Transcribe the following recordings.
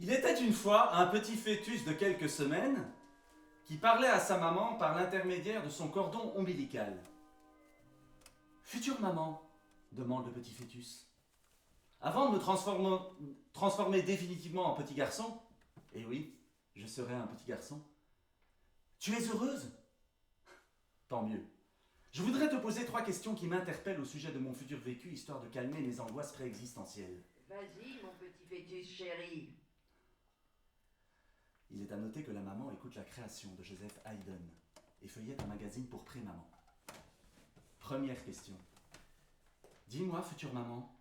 Il était une fois un petit fœtus de quelques semaines qui parlait à sa maman par l'intermédiaire de son cordon ombilical. « Future maman, demande le petit fœtus, avant de me transformer définitivement en petit garçon, et oui, je serai un petit garçon, tu es heureuse? Tant mieux. Je voudrais te poser 3 questions qui m'interpellent au sujet de mon futur vécu, histoire de calmer mes angoisses préexistentielles. Vas-y, mon petit fœtus chéri. Il est à noter que la maman écoute la création de Joseph Haydn et feuillette un magazine pour pré-maman. Première question. Dis-moi, future maman,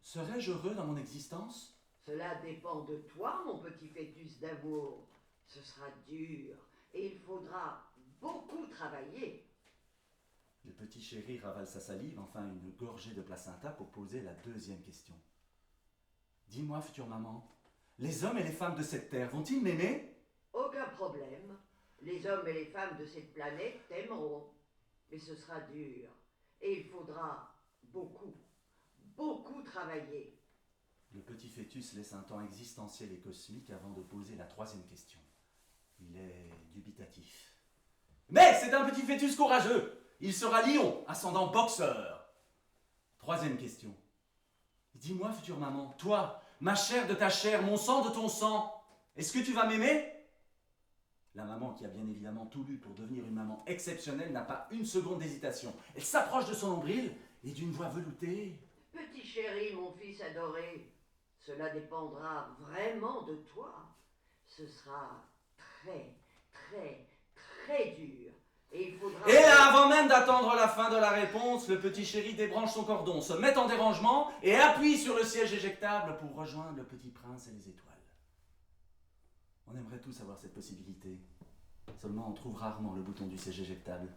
serais-je heureux dans mon existence? Cela dépend de toi, mon petit fœtus d'amour. Ce sera dur et il faudra beaucoup travailler. Le petit chéri ravale sa salive, enfin une gorgée de placenta pour poser la deuxième question. Dis-moi, future maman, les hommes et les femmes de cette terre vont-ils m'aimer? Aucun problème. Les hommes et les femmes de cette planète t'aimeront. Mais ce sera dur. Et il faudra beaucoup travailler. Le petit fœtus laisse un temps existentiel et cosmique avant de poser la troisième question. Il est dubitatif. Mais c'est un petit fœtus courageux. Il sera lion, ascendant boxeur. Troisième question. Dis-moi, future maman, toi, ma chair de ta chair, mon sang de ton sang, est-ce que tu vas m'aimer? La maman, qui a bien évidemment tout lu pour devenir une maman exceptionnelle, n'a pas une seconde d'hésitation. Elle s'approche de son nombril et d'une voix veloutée. Petit chéri, mon fils adoré, cela dépendra vraiment de toi. Ce sera très dur. Et il faudra... Et là, avant même d'attendre la fin de la réponse, le petit chéri débranche son cordon, se met en dérangement et appuie sur le siège éjectable pour rejoindre le petit prince et les étoiles. On aimerait tous avoir cette possibilité. Seulement, on trouve rarement le bouton du siège éjectable.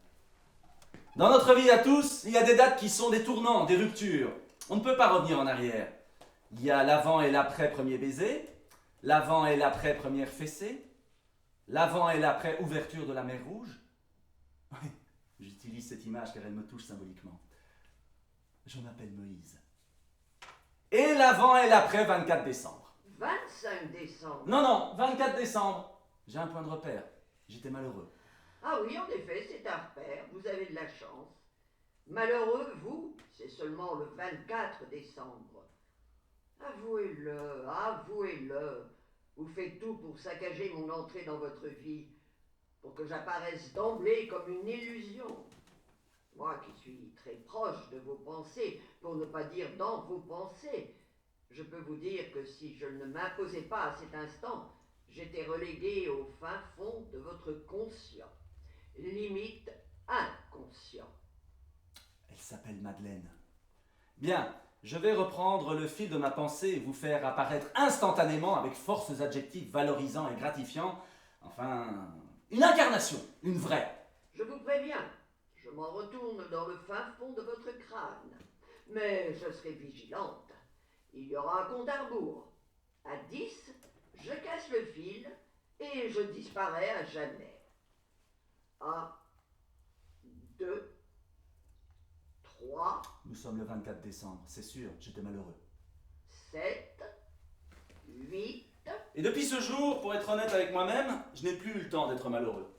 Dans notre vie à tous, il y a des dates qui sont des tournants, des ruptures. On ne peut pas revenir en arrière. Il y a l'avant et l'après premier baiser, l'avant et l'après première fessée, l'avant et l'après ouverture de la mer Rouge. Oui, j'utilise cette image car elle me touche symboliquement. Je m'appelle Moïse. Et l'avant et l'après 24 décembre. 25 décembre. Non, 24 décembre. J'ai un point de repère. J'étais malheureux. Ah oui, en effet, c'est un repère, vous avez de la chance. Malheureux, vous, c'est seulement le 24 décembre. Avouez-le. Vous faites tout pour saccager mon entrée dans votre vie, pour que j'apparaisse d'emblée comme une illusion. Moi qui suis très proche de vos pensées, pour ne pas dire dans vos pensées, je peux vous dire que si je ne m'imposais pas à cet instant, j'étais relégué au fin fond de votre conscient, limite inconscient. Elle s'appelle Madeleine. Bien, je vais reprendre le fil de ma pensée et vous faire apparaître instantanément, avec forces adjectifs valorisants et gratifiants, enfin, une incarnation, une vraie. Je vous préviens, je m'en retourne dans le fin fond de votre crâne, mais je serai vigilante. Il y aura un compte à rebours. À 10, je casse le fil et je disparais à jamais. 1, 2, 3, Nous sommes le 24 décembre, c'est sûr, j'étais malheureux. 7, 8, Et depuis ce jour, pour être honnête avec moi-même, je n'ai plus eu le temps d'être malheureux.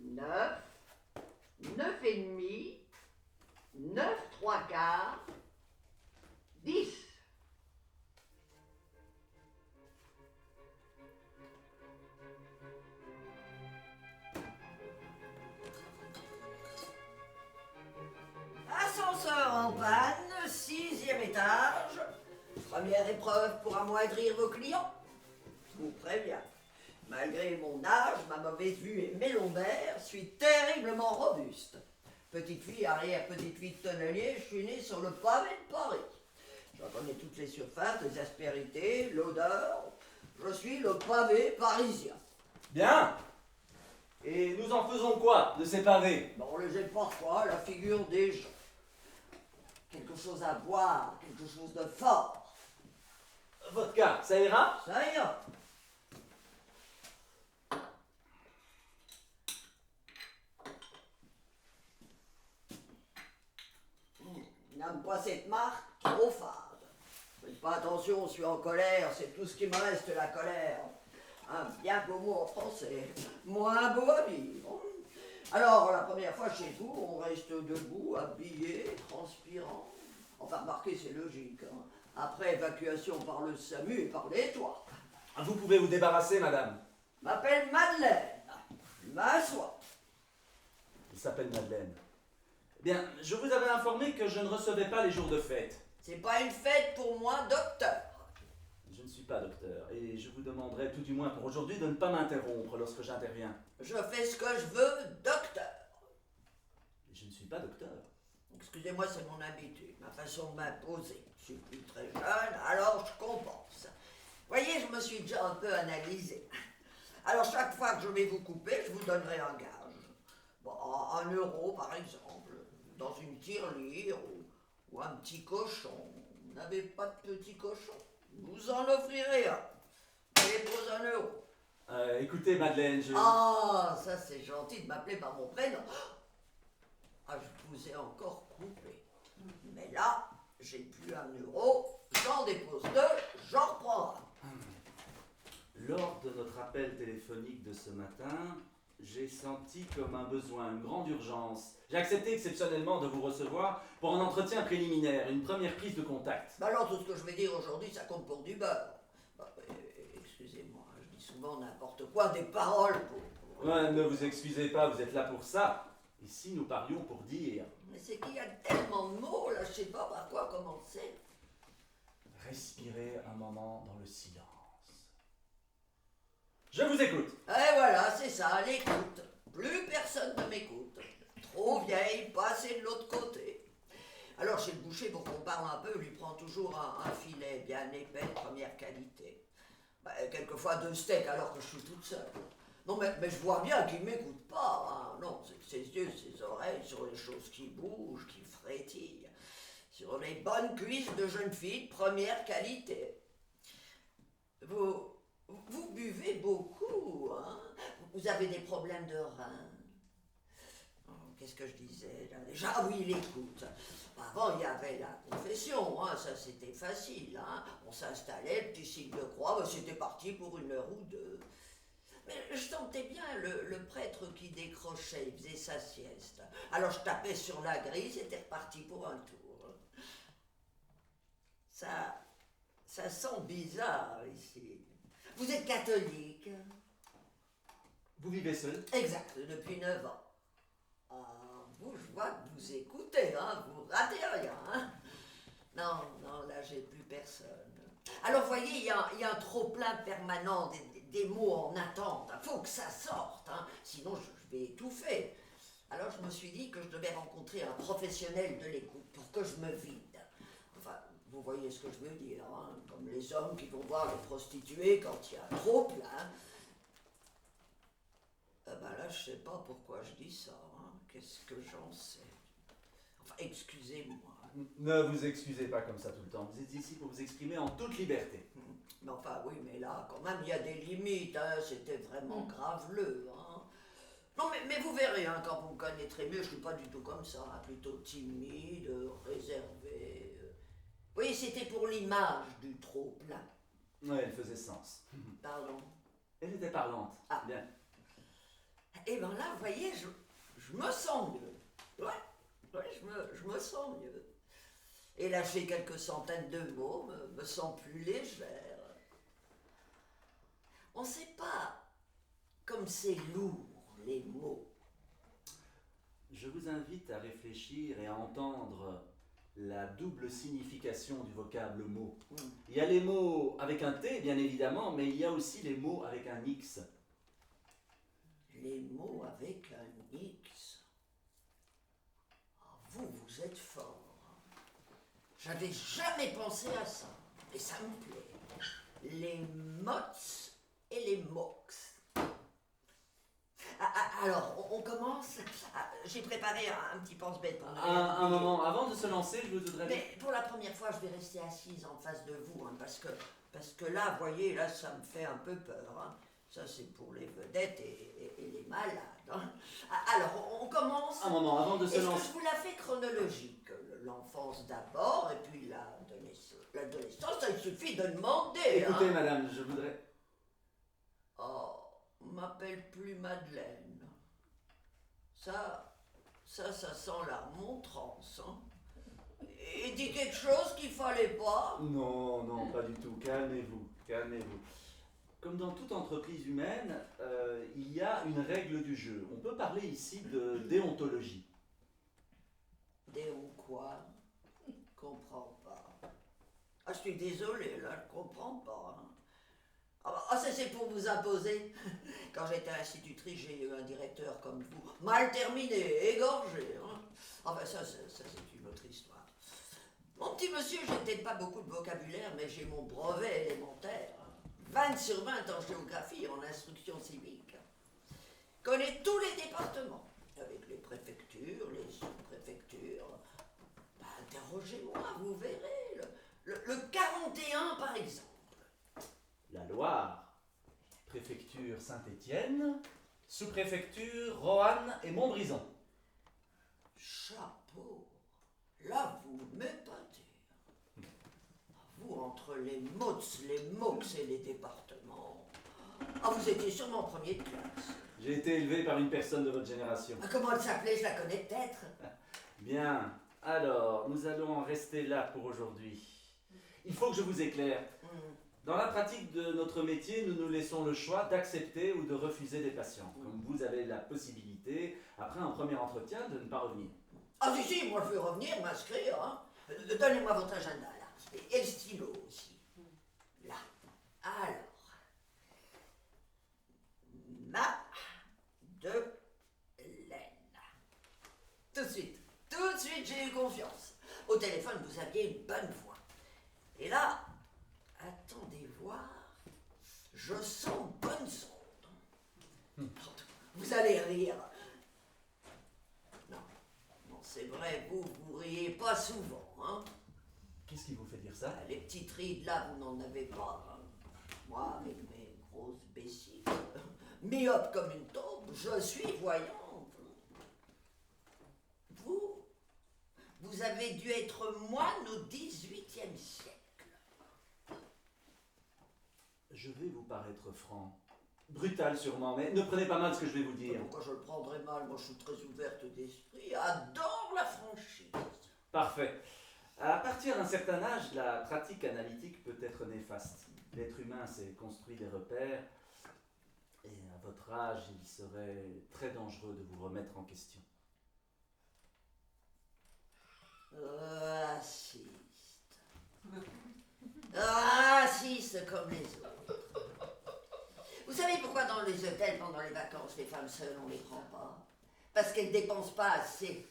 9, 9 et demi, 9 3 quarts, 10. Ascenseur en panne, 6e étage. Première épreuve pour amoindrir vos clients. Je vous préviens, malgré mon âge, ma mauvaise vue et mes lombaires, je suis terriblement robuste. Petite fille, arrière-petite fille de tonnelier, je suis né sur le pavé de Paris. Je connais toutes les surfaces, les aspérités, l'odeur. Je suis le pavé parisien. Bien. Et nous en faisons quoi de ces pavés? On les aime parfois, la figure des gens. Quelque chose à boire, quelque chose de fort. Vodka, ça ira? Ça ira. N'aime pas cette marque, trop fade. Faites pas attention, je suis en colère, c'est tout ce qui me reste, la colère. Un bien beau mot en français, moins beau à vivre. Alors, la première fois chez vous, on reste debout, habillé, transpirant. Enfin, remarquez, c'est logique. Hein. Après, évacuation par le SAMU et par les toits. Vous pouvez vous débarrasser, madame. M'appelle Madeleine. Je m'assois. Il s'appelle Madeleine. Bien, je vous avais informé que je ne recevais pas les jours de fête. C'est pas une fête pour moi, docteur. Je ne suis pas docteur, et je vous demanderai tout du moins pour aujourd'hui de ne pas m'interrompre lorsque j'interviens. Je fais ce que je veux, docteur. Je ne suis pas docteur. Excusez-moi, c'est mon habitude, ma façon de m'imposer. Je suis plus très jeune, alors je compense. Voyez, je me suis déjà un peu analysé. Alors chaque fois que je vais vous couper, je vous donnerai un gage. Bon, 1 euro par exemple, dans une tirelire ou un petit cochon. Vous n'avez pas de petit cochon? Vous en offrirez un. Et pour 1 euro. Écoutez, Madeleine, je... Ah, ça c'est gentil de m'appeler par mon prénom. Ah, je vous ai encore coupé. Mais là, j'ai plus 1 euro, j'en dépose 2, j'en reprends un. Lors de notre appel téléphonique de ce matin, j'ai senti comme un besoin, une grande urgence. J'ai accepté exceptionnellement de vous recevoir pour un entretien préliminaire, une première prise de contact. Bah alors, tout ce que je vais dire aujourd'hui, ça compte pour du beurre. Bah, excusez-moi, je dis souvent n'importe quoi, des paroles pour... Ouais, ne vous excusez pas, vous êtes là pour ça. Ici, nous parlions pour dire. Mais c'est qu'il y a tellement de mots, là, je sais pas par quoi commencer. Respirez un moment dans le silence. Je vous écoute. Et voilà, c'est ça, l'écoute. Plus personne ne m'écoute. Trop vieille, passez de l'autre côté. Alors, chez le boucher, pour qu'on parle un peu, lui prend toujours un filet bien épais de première qualité. Bah, quelquefois 2 steaks alors que je suis toute seule. Non, mais je vois bien qu'il ne m'écoute pas. Hein. Non, c'est que ses yeux, ses oreilles sur les choses qui bougent, qui frétillent. Sur les bonnes cuisses de jeunes filles de première qualité. Vous buvez beaucoup, hein? Vous avez des problèmes de reins. Oh, qu'est-ce que je disais là déjà? Ah oui, l'écoute. Avant, il y avait la confession, hein, ça c'était facile. Hein. On s'installait, le petit signe de croix, ben, c'était parti pour 1 heure ou 2. Mais je sentais bien le prêtre qui décrochait, il faisait sa sieste. Alors je tapais sur la grille, c'était reparti pour un tour. Ça sent bizarre ici. Vous êtes catholique? Vous vivez seul? Exact, depuis 9 ans. Ah, vous, je vois que vous écoutez, hein, vous ratez rien. Hein. Non, là, j'ai plus personne. Alors, vous voyez, il y a un trop-plein permanent, des mots en attente. Il faut que ça sorte, hein, sinon je vais étouffer. Alors, je me suis dit que je devais rencontrer un professionnel de l'écoute pour que je me vide. Enfin, vous voyez ce que je veux dire, hein, comme les hommes qui vont voir les prostituées quand il y a trop plein. Ben là, je sais pas pourquoi je dis ça, hein. Qu'est-ce que j'en sais? Enfin, excusez-moi. Ne vous excusez pas comme ça tout le temps. Vous êtes ici pour vous exprimer en toute liberté. Mais enfin, oui, mais là, quand même, il y a des limites, hein. C'était vraiment graveleux, hein. Non, mais vous verrez, hein, quand vous me connaîtrez mieux, je suis pas du tout comme ça, hein, plutôt timide, réservé. Oui, c'était pour l'image du trop-plein. Ouais, elle faisait sens. Pardon. Elle était parlante. Ah. Bien. Et ben là, vous voyez, je me sens mieux. Ouais, je me sens mieux. Et lâcher quelques centaines de mots me sent plus légère. On ne sait pas comme c'est lourd, les mots. Je vous invite à réfléchir et à entendre la double signification du vocable mot. Il y a les mots avec un T, bien évidemment, mais il y a aussi les mots avec un X. Les mots avec un X. Ah, vous êtes fort. J'avais jamais pensé à ça. Et ça me plaît. Les mots et les mox. Alors, on commence. J'ai préparé un petit pense-bête pour Un moment, avant de se lancer, je vous voudrais... Mais pour la première fois, je vais rester assise en face de vous, hein, parce que là, vous voyez, là, ça me fait un peu peur. Hein. Ça, c'est pour les vedettes et les malades. Hein. Alors, on commence. Un moment, avant de se Est-ce que lancer... je vous la fais chronologique? L'enfance d'abord, et puis L'adolescence, ça, il suffit de demander. Écoutez, hein. madame, je voudrais... Oh, on m'appelle plus Madeleine. Ça sent la remontrance. Hein. Et dit quelque chose qu'il fallait pas. Non, non, pas du tout. Calmez-vous, calmez-vous. Comme dans toute entreprise humaine, il y a une règle du jeu. On peut parler ici de déontologie. Déon quoi? Comprends pas. Ah, je suis désolé, là, je comprends pas. Hein. Ah, ça c'est pour vous imposer. Quand j'étais institutrice, j'ai eu un directeur comme vous. Mal terminé, égorgé. Hein. Enfin, ça c'est une autre histoire. Mon petit monsieur, j'ai peut-être pas beaucoup de vocabulaire, mais j'ai mon brevet élémentaire. 20 sur 20 en géographie, en instruction civique. Connais tous les départements, avec les préfectures, les sous-préfectures. Bah, interrogez-moi, vous verrez. Le 41, par exemple. La Loire, préfecture Saint-Étienne, sous-préfecture Roanne et Montbrison. Chapeau. Là, vous m'épatez. Vous, entre les mots et les départements. Ah, vous étiez sûrement en premier de classe. J'ai été élevé par une personne de votre génération. Ah, comment elle s'appelait? Je la connais peut-être. Bien, alors, nous allons en rester là pour aujourd'hui. Il faut que je vous éclaire. Dans la pratique de notre métier, nous nous laissons le choix d'accepter ou de refuser des patients. Comme vous avez la possibilité, après un premier entretien, de ne pas revenir. Ah, si, moi je veux revenir, m'inscrire. Hein. Donnez-moi votre agenda, là. Et le stylo aussi. Là. Alors. Madeleine. Tout de suite, j'ai eu confiance. Au téléphone, vous aviez une bonne voix. Et là, attendez voir, je sens bonnes ondes. Vous allez rire. Non, c'est vrai, vous riez pas souvent, hein. Qu'est-ce qui vous fait dire ça? Les petites rides là, vous n'en avez pas. Hein. Moi, avec mes grosses bessies, myope comme une taupe, je suis voyante. Vous avez dû être moine au XVIIIe siècle. Je vais vous paraître franc. Brutal sûrement, mais ne prenez pas mal ce que je vais vous dire. Pourquoi je le prendrais mal? Moi, je suis très ouverte d'esprit, adore la franchise. Parfait. À partir d'un certain âge, la pratique analytique peut être néfaste. L'être humain s'est construit des repères, et à votre âge, il serait très dangereux de vous remettre en question. Raciste comme les autres. Vous savez pourquoi dans les hôtels, pendant les vacances, les femmes seules, on les prend pas? Parce qu'elles dépensent pas assez.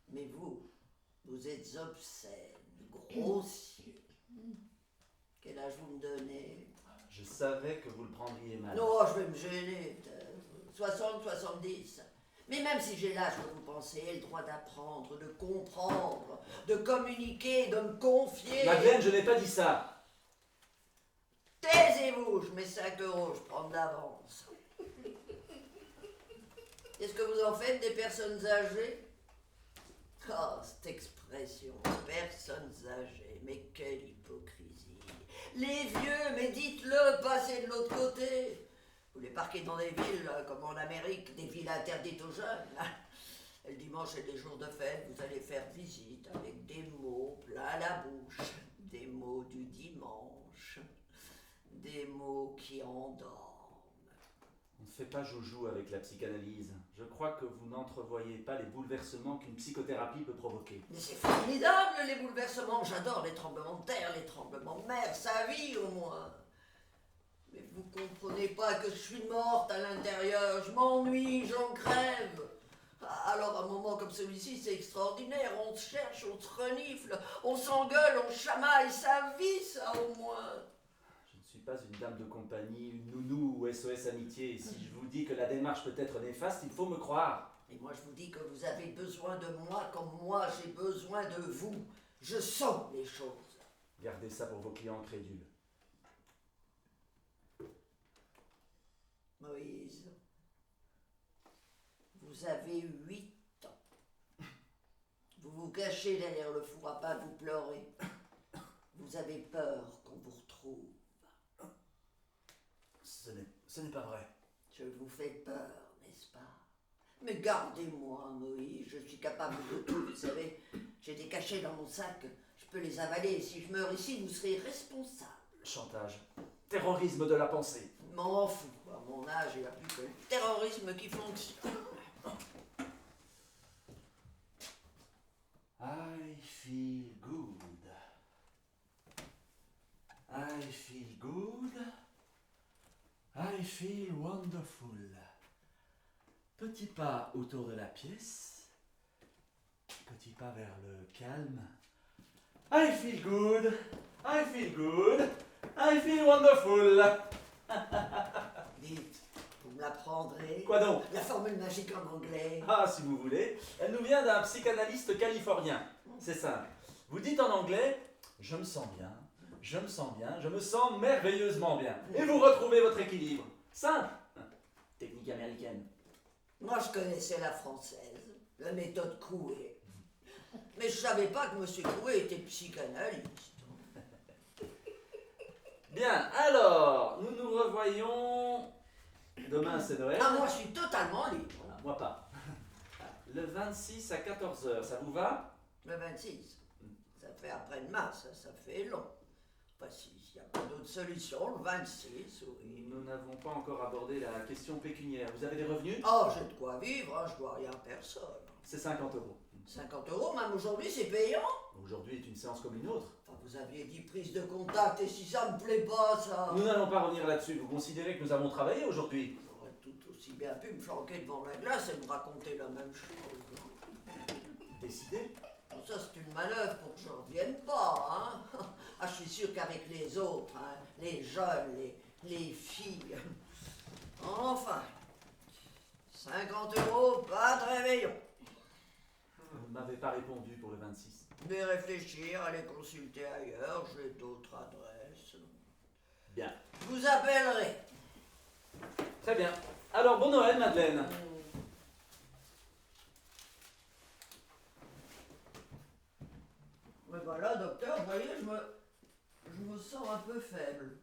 Mais vous êtes obscène, grossier. Quel âge vous me donnez? Je savais que vous le prendriez mal. Non, je vais me gêner, peut-être. 60, 70. Mais même si j'ai l'âge que vous pensez, le droit d'apprendre, de comprendre, de communiquer, de me confier... Madeleine, je n'ai pas dit ça. Taisez-vous, je mets 5 €, je prends de l'avance. Qu'est-ce que vous en faites des personnes âgées? Oh, cette expression, personnes âgées, mais quelle hypocrisie. Les vieux, mais dites-le, passez de l'autre côté. Vous les parquez dans des villes, comme en Amérique, des villes interdites aux jeunes. Le dimanche et les jours de fête, vous allez faire visite avec des mots plein la bouche. Des mots du dimanche. Des mots qui endorment. On ne fait pas joujou avec la psychanalyse. Je crois que vous n'entrevoyez pas les bouleversements qu'une psychothérapie peut provoquer. Mais c'est formidable, les bouleversements. J'adore les tremblements de terre, les tremblements de mer, sa vie au moins. Mais vous comprenez pas que je suis morte à l'intérieur, je m'ennuie, j'en crève. Alors à un moment comme celui-ci, c'est extraordinaire, on se cherche, on se renifle, on s'engueule, on chamaille, sa vie ça au moins. Je ne suis pas une dame de compagnie, une nounou ou SOS Amitié. Si je vous dis que la démarche peut être néfaste, il faut me croire. Et moi je vous dis que vous avez besoin de moi comme moi j'ai besoin de vous. Je sens les choses. Gardez ça pour vos clients crédules. Moïse, vous avez 8 ans. Vous vous cachez derrière le four à pain, vous pleurez. vous avez peur qu'on vous retrouve. Ce n'est pas vrai. Je vous fais peur, n'est-ce pas? Mais gardez-moi, Moïse, je suis capable de tout, vous savez. J'ai des cachets dans mon sac, je peux les avaler. Si je meurs ici, vous serez responsable. Chantage. Terrorisme de la pensée. M'en fous, à mon âge, il n'y a plus que le terrorisme qui fonctionne. I feel good. I feel good. I feel wonderful. Petit pas autour de la pièce. Petit pas vers le calme. I feel good. I feel good. I feel wonderful. Vite, vous me l'apprendrez. Quoi donc? La formule magique en anglais. Ah, si vous voulez. Elle nous vient d'un psychanalyste californien. C'est simple. Vous dites en anglais, je me sens bien, je me sens bien, je me sens merveilleusement bien. Et vous retrouvez votre équilibre. Simple. Technique américaine. Moi, je connaissais la française, la méthode Coué. Mais je savais pas que M. Coué était psychanalyste. Bien, alors, nous nous revoyons. Demain, c'est Noël. Ah, moi, je suis totalement libre. Ah, moi pas. Le 26 à 14h, ça vous va? Le 26. Ça fait après-demain, ça fait long. Enfin, s'il n'y a pas d'autre solution, le 26, oui. Nous n'avons pas encore abordé la question pécuniaire. Vous avez des revenus? Oh, j'ai de quoi vivre, hein, je dois rien à personne. C'est 50 euros. 50 €, même aujourd'hui, c'est payant. Aujourd'hui est une séance comme une autre. Enfin, vous aviez dit prise de contact, et si ça me plaît pas, ça... Nous n'allons pas revenir là-dessus. Vous considérez que nous avons travaillé aujourd'hui? J'aurais tout aussi bien pu me flanquer devant la glace et me raconter la même chose. Décidé. Bon, ça, c'est une manœuvre pour que je ne revienne pas, hein. Ah, je suis sûr qu'avec les autres, hein, les jeunes, les filles... Enfin, 50 €, pas de réveillon. Vous ne m'avez pas répondu pour le 26. Je vais réfléchir, aller consulter ailleurs, j'ai d'autres adresses. Bien. Je vous appellerai. Très bien. Alors, bon Noël, Madeleine. Mais voilà, docteur, vous voyez, je me sens un peu faible.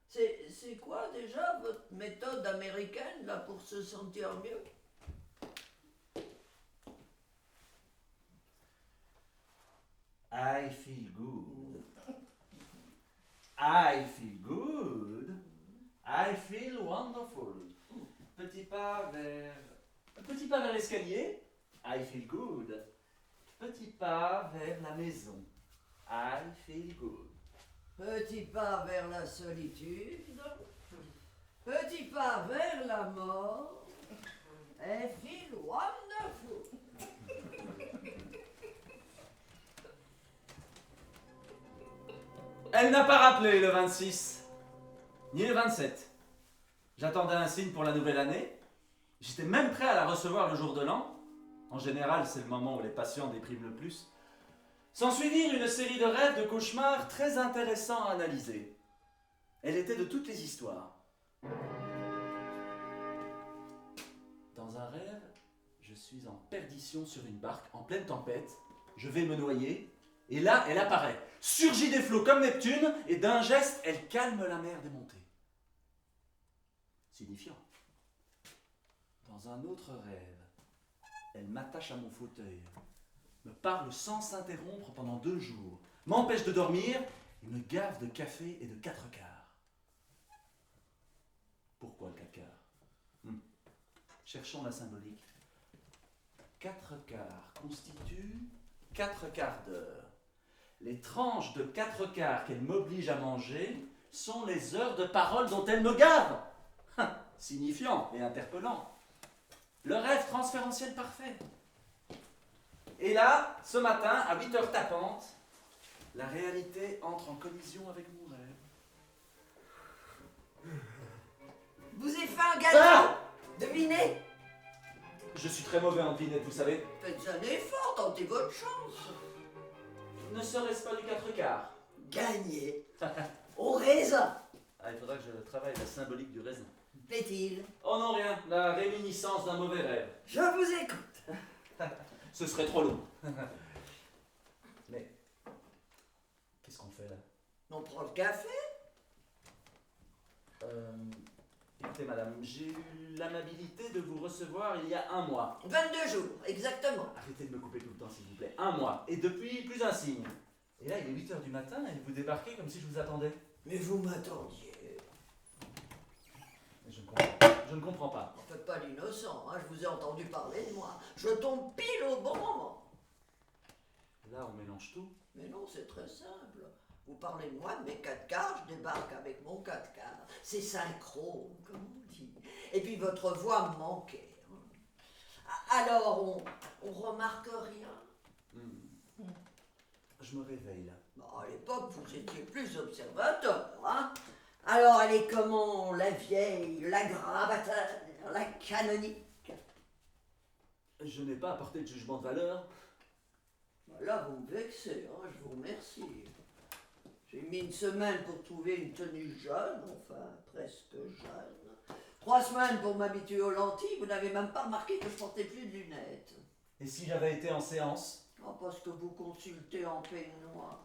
C'est quoi déjà votre méthode américaine là pour se sentir mieux? I feel good. I feel good. I feel wonderful. Petit pas vers l'escalier. I feel good. Petit pas vers la maison. I feel good. Petit pas vers la solitude. Petit pas vers la mort. I feel wonderful. Elle n'a pas rappelé le 26, ni le 27. J'attendais un signe pour la nouvelle année. J'étais même prêt à la recevoir le jour de l'an. En général, c'est le moment où les patients dépriment le plus. S'ensuivirent une série de rêves, de cauchemars très intéressants à analyser. Elle était de toutes les histoires. Dans un rêve, je suis en perdition sur une barque, en pleine tempête. Je vais me noyer. Et là, elle apparaît, surgit des flots comme Neptune, et d'un geste, elle calme la mer démontée. Signifiant. Dans un autre rêve, elle m'attache à mon fauteuil, me parle sans s'interrompre pendant 2 jours, m'empêche de dormir et me gave de café et de 4 quarts. Pourquoi le 4 quarts? Cherchons la symbolique. 4 quarts constituent 4 quarts d'heure. Les tranches de 4 quarts qu'elle m'oblige à manger sont les heures de parole dont elle me gave. Signifiant et interpellant. Le rêve transférentiel parfait. Et là, ce matin, à 8h tapantes, la réalité entre en collision avec mon rêve. Vous avez fait un gâteau. Devinez. Je suis très mauvais en devinette, vous savez. Faites un effort, tentez votre chance. Ne serait-ce pas du 4 quarts? Gagnez. Au raisin. Ah, il faudra que je travaille la symbolique du raisin. Plaît-il? Oh non, rien. La réminiscence d'un mauvais rêve. Je vous écoute. Ce serait trop long. Mais, qu'est-ce qu'on fait là? On prend le café? Écoutez, madame, j'ai eu l'amabilité de vous recevoir il y a 1 mois. 22 jours, exactement. Arrêtez de me couper tout le temps, s'il vous plaît. 1 mois. Et depuis, plus un signe. Et là, il est 8 h du matin et vous débarquez comme si je vous attendais. Mais vous m'attendiez. Je ne comprends pas. En fait pas l'innocent, hein, je vous ai entendu parler de moi. Je tombe pile au bon moment. Là, on mélange tout. Mais non, c'est très simple. Vous parlez de moi, de mes 4 quarts, je débarque avec mon 4 quarts. C'est synchrone, comme on dit. Et puis votre voix me manquait. Alors, on remarque rien. Je me réveille, là. Bon, à l'époque, vous étiez plus observateur, hein. Alors, elle est comment, la vieille, la gravataire, la canonique? Je n'ai pas apporté de jugement de valeur. Là, vous me vexez, hein, je vous remercie. J'ai mis 1 semaine pour trouver une tenue jeune, enfin, presque jeune. 3 semaines pour m'habituer aux lentilles, vous n'avez même pas remarqué que je portais plus de lunettes. Et si j'avais été en séance? Oh, parce que vous consultez en peignoir.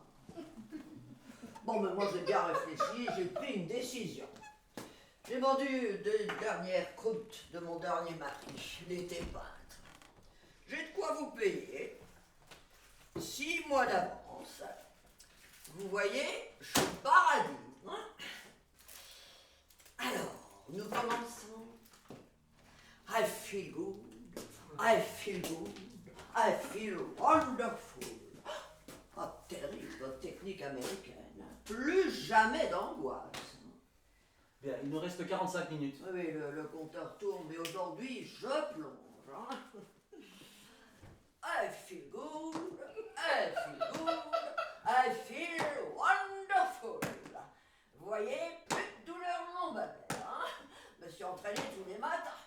Bon, mais moi j'ai bien réfléchi, j'ai pris une décision. J'ai vendu 2 dernières croûtes de mon dernier mari, il était peintre. J'ai de quoi vous payer 6 mois d'avance. Vous voyez, je suis le paradis. Hein? Alors, nous commençons. I feel good, I feel good, I feel wonderful. Oh, terrible, votre technique américaine. Plus jamais d'angoisse. Bien, il nous reste 45 minutes. Oui, le compteur tourne, mais aujourd'hui, je plonge. Hein? I feel good, I feel good, I feel wonderful. Vous voyez, plus de douleur lombaire. Hein? Me suis entraîné tous les matins.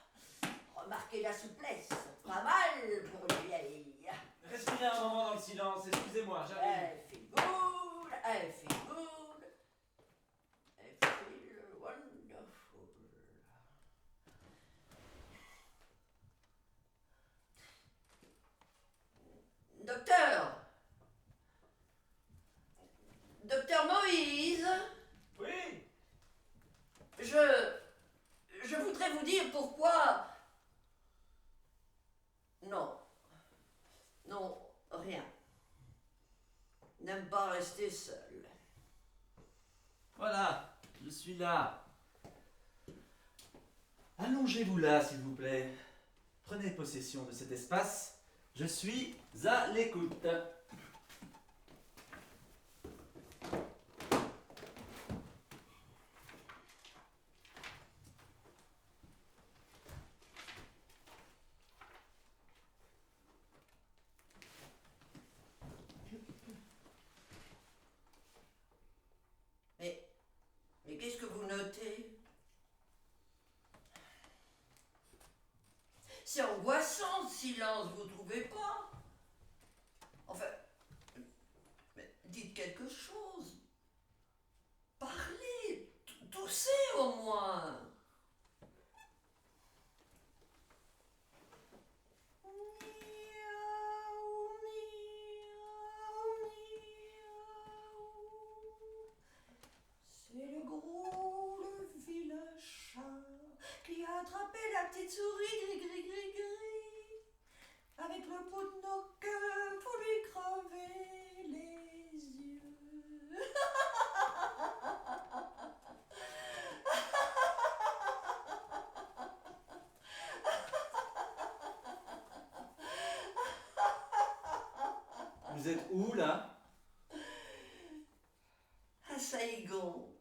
Remarquez la souplesse, pas mal pour une vieille. Respirez un moment dans le silence, excusez-moi, j'arrive. I feel good, I feel good, I feel wonderful. Docteur Moïse, Oui. je voudrais vous dire pourquoi... Non, rien. N'aime pas rester seul. Voilà, je suis là. Allongez-vous là, s'il vous plaît. Prenez possession de cet espace. Je suis à l'écoute. Mais qu'est-ce que vous notez? C'est angoissant ce silence, vous trouvez pas? Enfin, mais dites quelque chose. Parlez, toussez au moins. C'est le gros, le vilain chat qui a attrapé la petite souris gris gris gris gris avec le bout de nos queues pour lui crever les yeux. Vous êtes où, là? À Saïgon,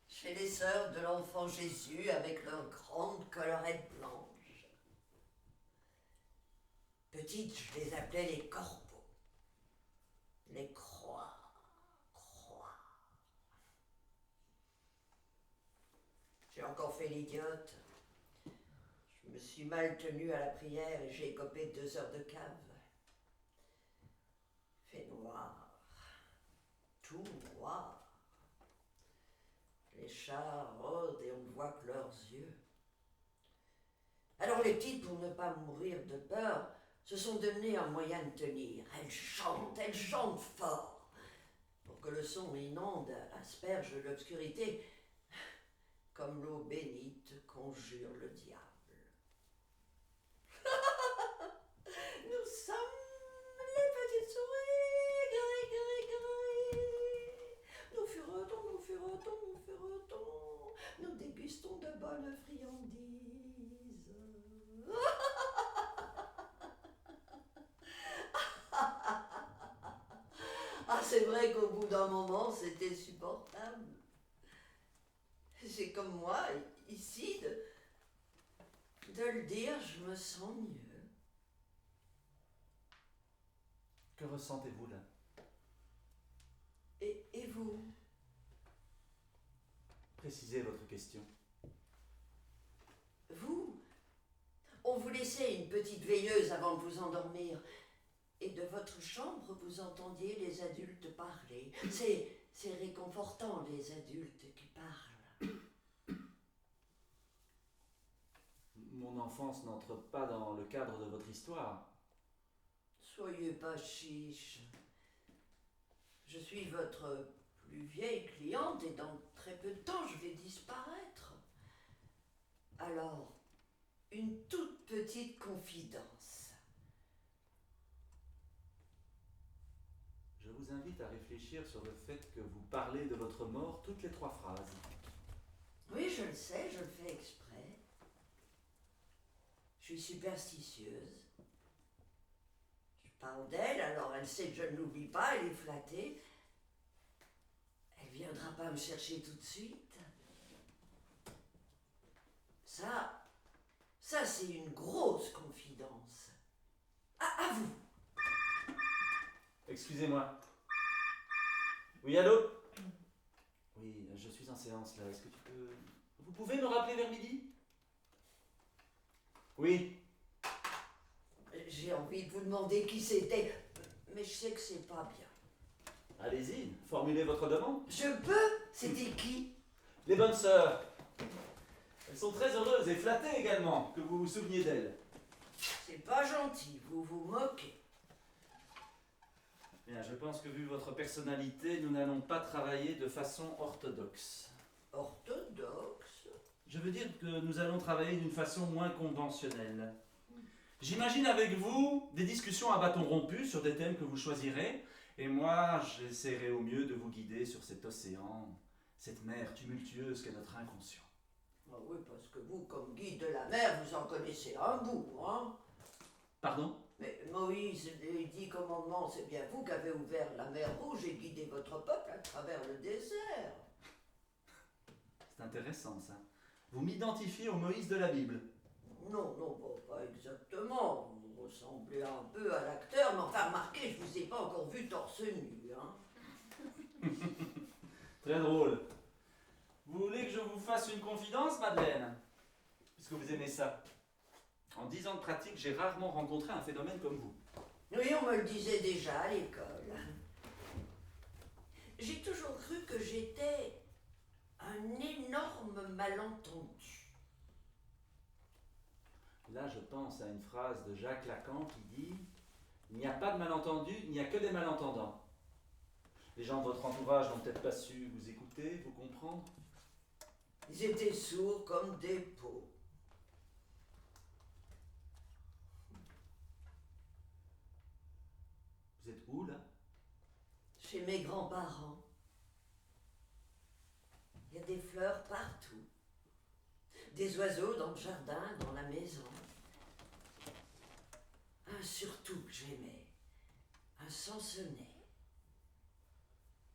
chez les sœurs de l'enfant Jésus avec leurs grandes collerettes blanches. Petites, je les appelais les corbeaux, les croix. J'ai encore fait l'idiote. Je me suis mal tenue à la prière et j'ai écopé 2 heures de cave. Fait noir, tout noir. Les chats rôdent et on ne voit que leurs yeux. Alors les petites, pour ne pas mourir de peur, se sont données un moyen de tenir. Elles chantent fort, pour pour que le son inonde, asperge l'obscurité, comme l'eau bénite conjure le diable. Nous sommes les petites souris, gris, gris, gris. Nous furotons, nous furotons, nous furotons. Nous dégustons de bonnes friandises. Ah, c'est vrai qu'au bout d'un moment, c'était supportable. C'est comme moi, ici, de le dire, je me sens mieux. Que ressentez-vous là? Et vous? Précisez votre question. Vous? On vous laissait une petite veilleuse avant de vous endormir. Et de votre chambre, vous entendiez les adultes parler. C'est réconfortant, les adultes qui parlent. Mon enfance n'entre pas dans le cadre de votre histoire. Soyez pas chiche. Je suis votre plus vieille cliente et dans très peu de temps, je vais disparaître. Alors, une toute petite confidence. Je vous invite à réfléchir sur le fait que vous parlez de votre mort toutes les 3 phrases. Oui, je le sais, je le fais exprès. Je suis superstitieuse. Je parle d'elle, alors elle sait que je ne l'oublie pas, elle est flattée. Elle viendra pas me chercher tout de suite. Ça c'est une grosse confidence. À vous. Excusez-moi. Oui, allô? Oui, je suis en séance là. Est-ce que tu peux... Vous pouvez me rappeler vers midi? Oui. J'ai envie de vous demander qui c'était, mais je sais que c'est pas bien. Allez-y, formulez votre demande. Je peux? C'était qui? Les bonnes sœurs. Elles sont très heureuses et flattées également que vous vous souveniez d'elles. C'est pas gentil, vous vous moquez. Bien, je pense que vu votre personnalité, nous n'allons pas travailler de façon orthodoxe. Orthodoxe? Je veux dire que nous allons travailler d'une façon moins conventionnelle. J'imagine avec vous des discussions à bâton rompu sur des thèmes que vous choisirez, et moi, j'essaierai au mieux de vous guider sur cet océan, cette mer tumultueuse qu'est notre inconscient. Ah oui, parce que vous, comme guide de la mer, vous en connaissez un bout, hein? Pardon? Mais Moïse, les 10 commandements, c'est bien vous qui avez ouvert la mer Rouge et guidé votre peuple à travers le désert. C'est intéressant ça. Vous m'identifiez au Moïse de la Bible. Non, bon, pas exactement. Vous ressemblez un peu à l'acteur, mais enfin, remarquez, je vous ai pas encore vu torse nu, hein? Très drôle. Vous voulez que je vous fasse une confidence, Madeleine? Puisque vous aimez ça. En 10 ans de pratique, j'ai rarement rencontré un phénomène comme vous. Oui, on me le disait déjà à l'école. J'ai toujours cru que j'étais un énorme malentendu. Là, je pense à une phrase de Jacques Lacan qui dit « Il n'y a pas de malentendu, il n'y a que des malentendants. » Les gens de votre entourage n'ont peut-être pas su vous écouter, vous comprendre. Ils étaient sourds comme des pots. Vous êtes où, là? Chez mes grands-parents. Il y a des fleurs partout. Des oiseaux dans le jardin, dans la maison. Un surtout que j'aimais. Un sansonnet.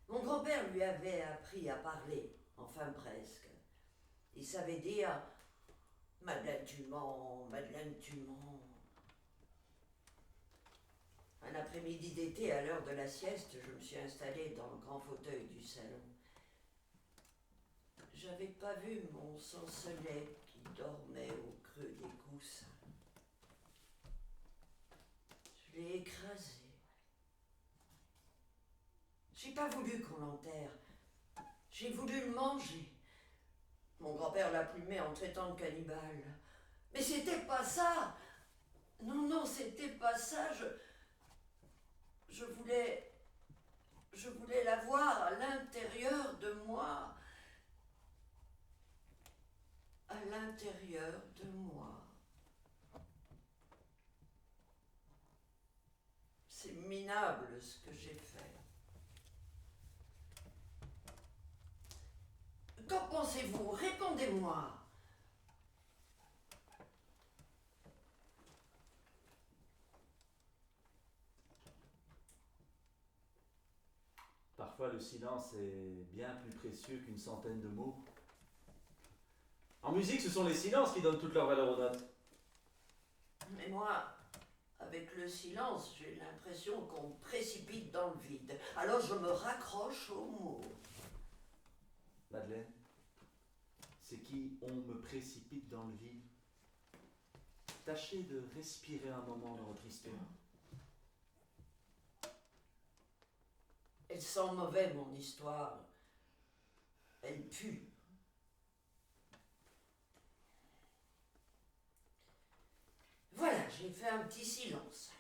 Mon grand-père lui avait appris à parler, enfin presque. Il savait dire « Madeleine, tu mens, Madeleine, tu mens ». Un après-midi d'été, à l'heure de la sieste, je me suis installée dans le grand fauteuil du salon. J'avais pas vu mon sansonnet qui dormait au creux des coussins. Je l'ai écrasé. J'ai pas voulu qu'on l'enterre. J'ai voulu le manger. Mon grand-père l'a plumé en traitant de cannibale. Mais c'était pas ça. Non, c'était pas ça. Je voulais Je voulais la voir à l'intérieur de moi. À l'intérieur de moi. C'est minable ce que j'ai fait. Qu'en pensez-vous? Répondez-moi. Parfois, le silence est bien plus précieux qu'une centaine de mots. En musique, ce sont les silences qui donnent toute leur valeur aux notes. Mais moi, avec le silence, j'ai l'impression qu'on me précipite dans le vide. Alors je me raccroche aux mots. Madeleine, c'est qui on me précipite dans le vide. Tâchez de respirer un moment dans votre histoire. Elle sent mauvais, mon histoire. Elle pue. Voilà, j'ai fait un petit silence.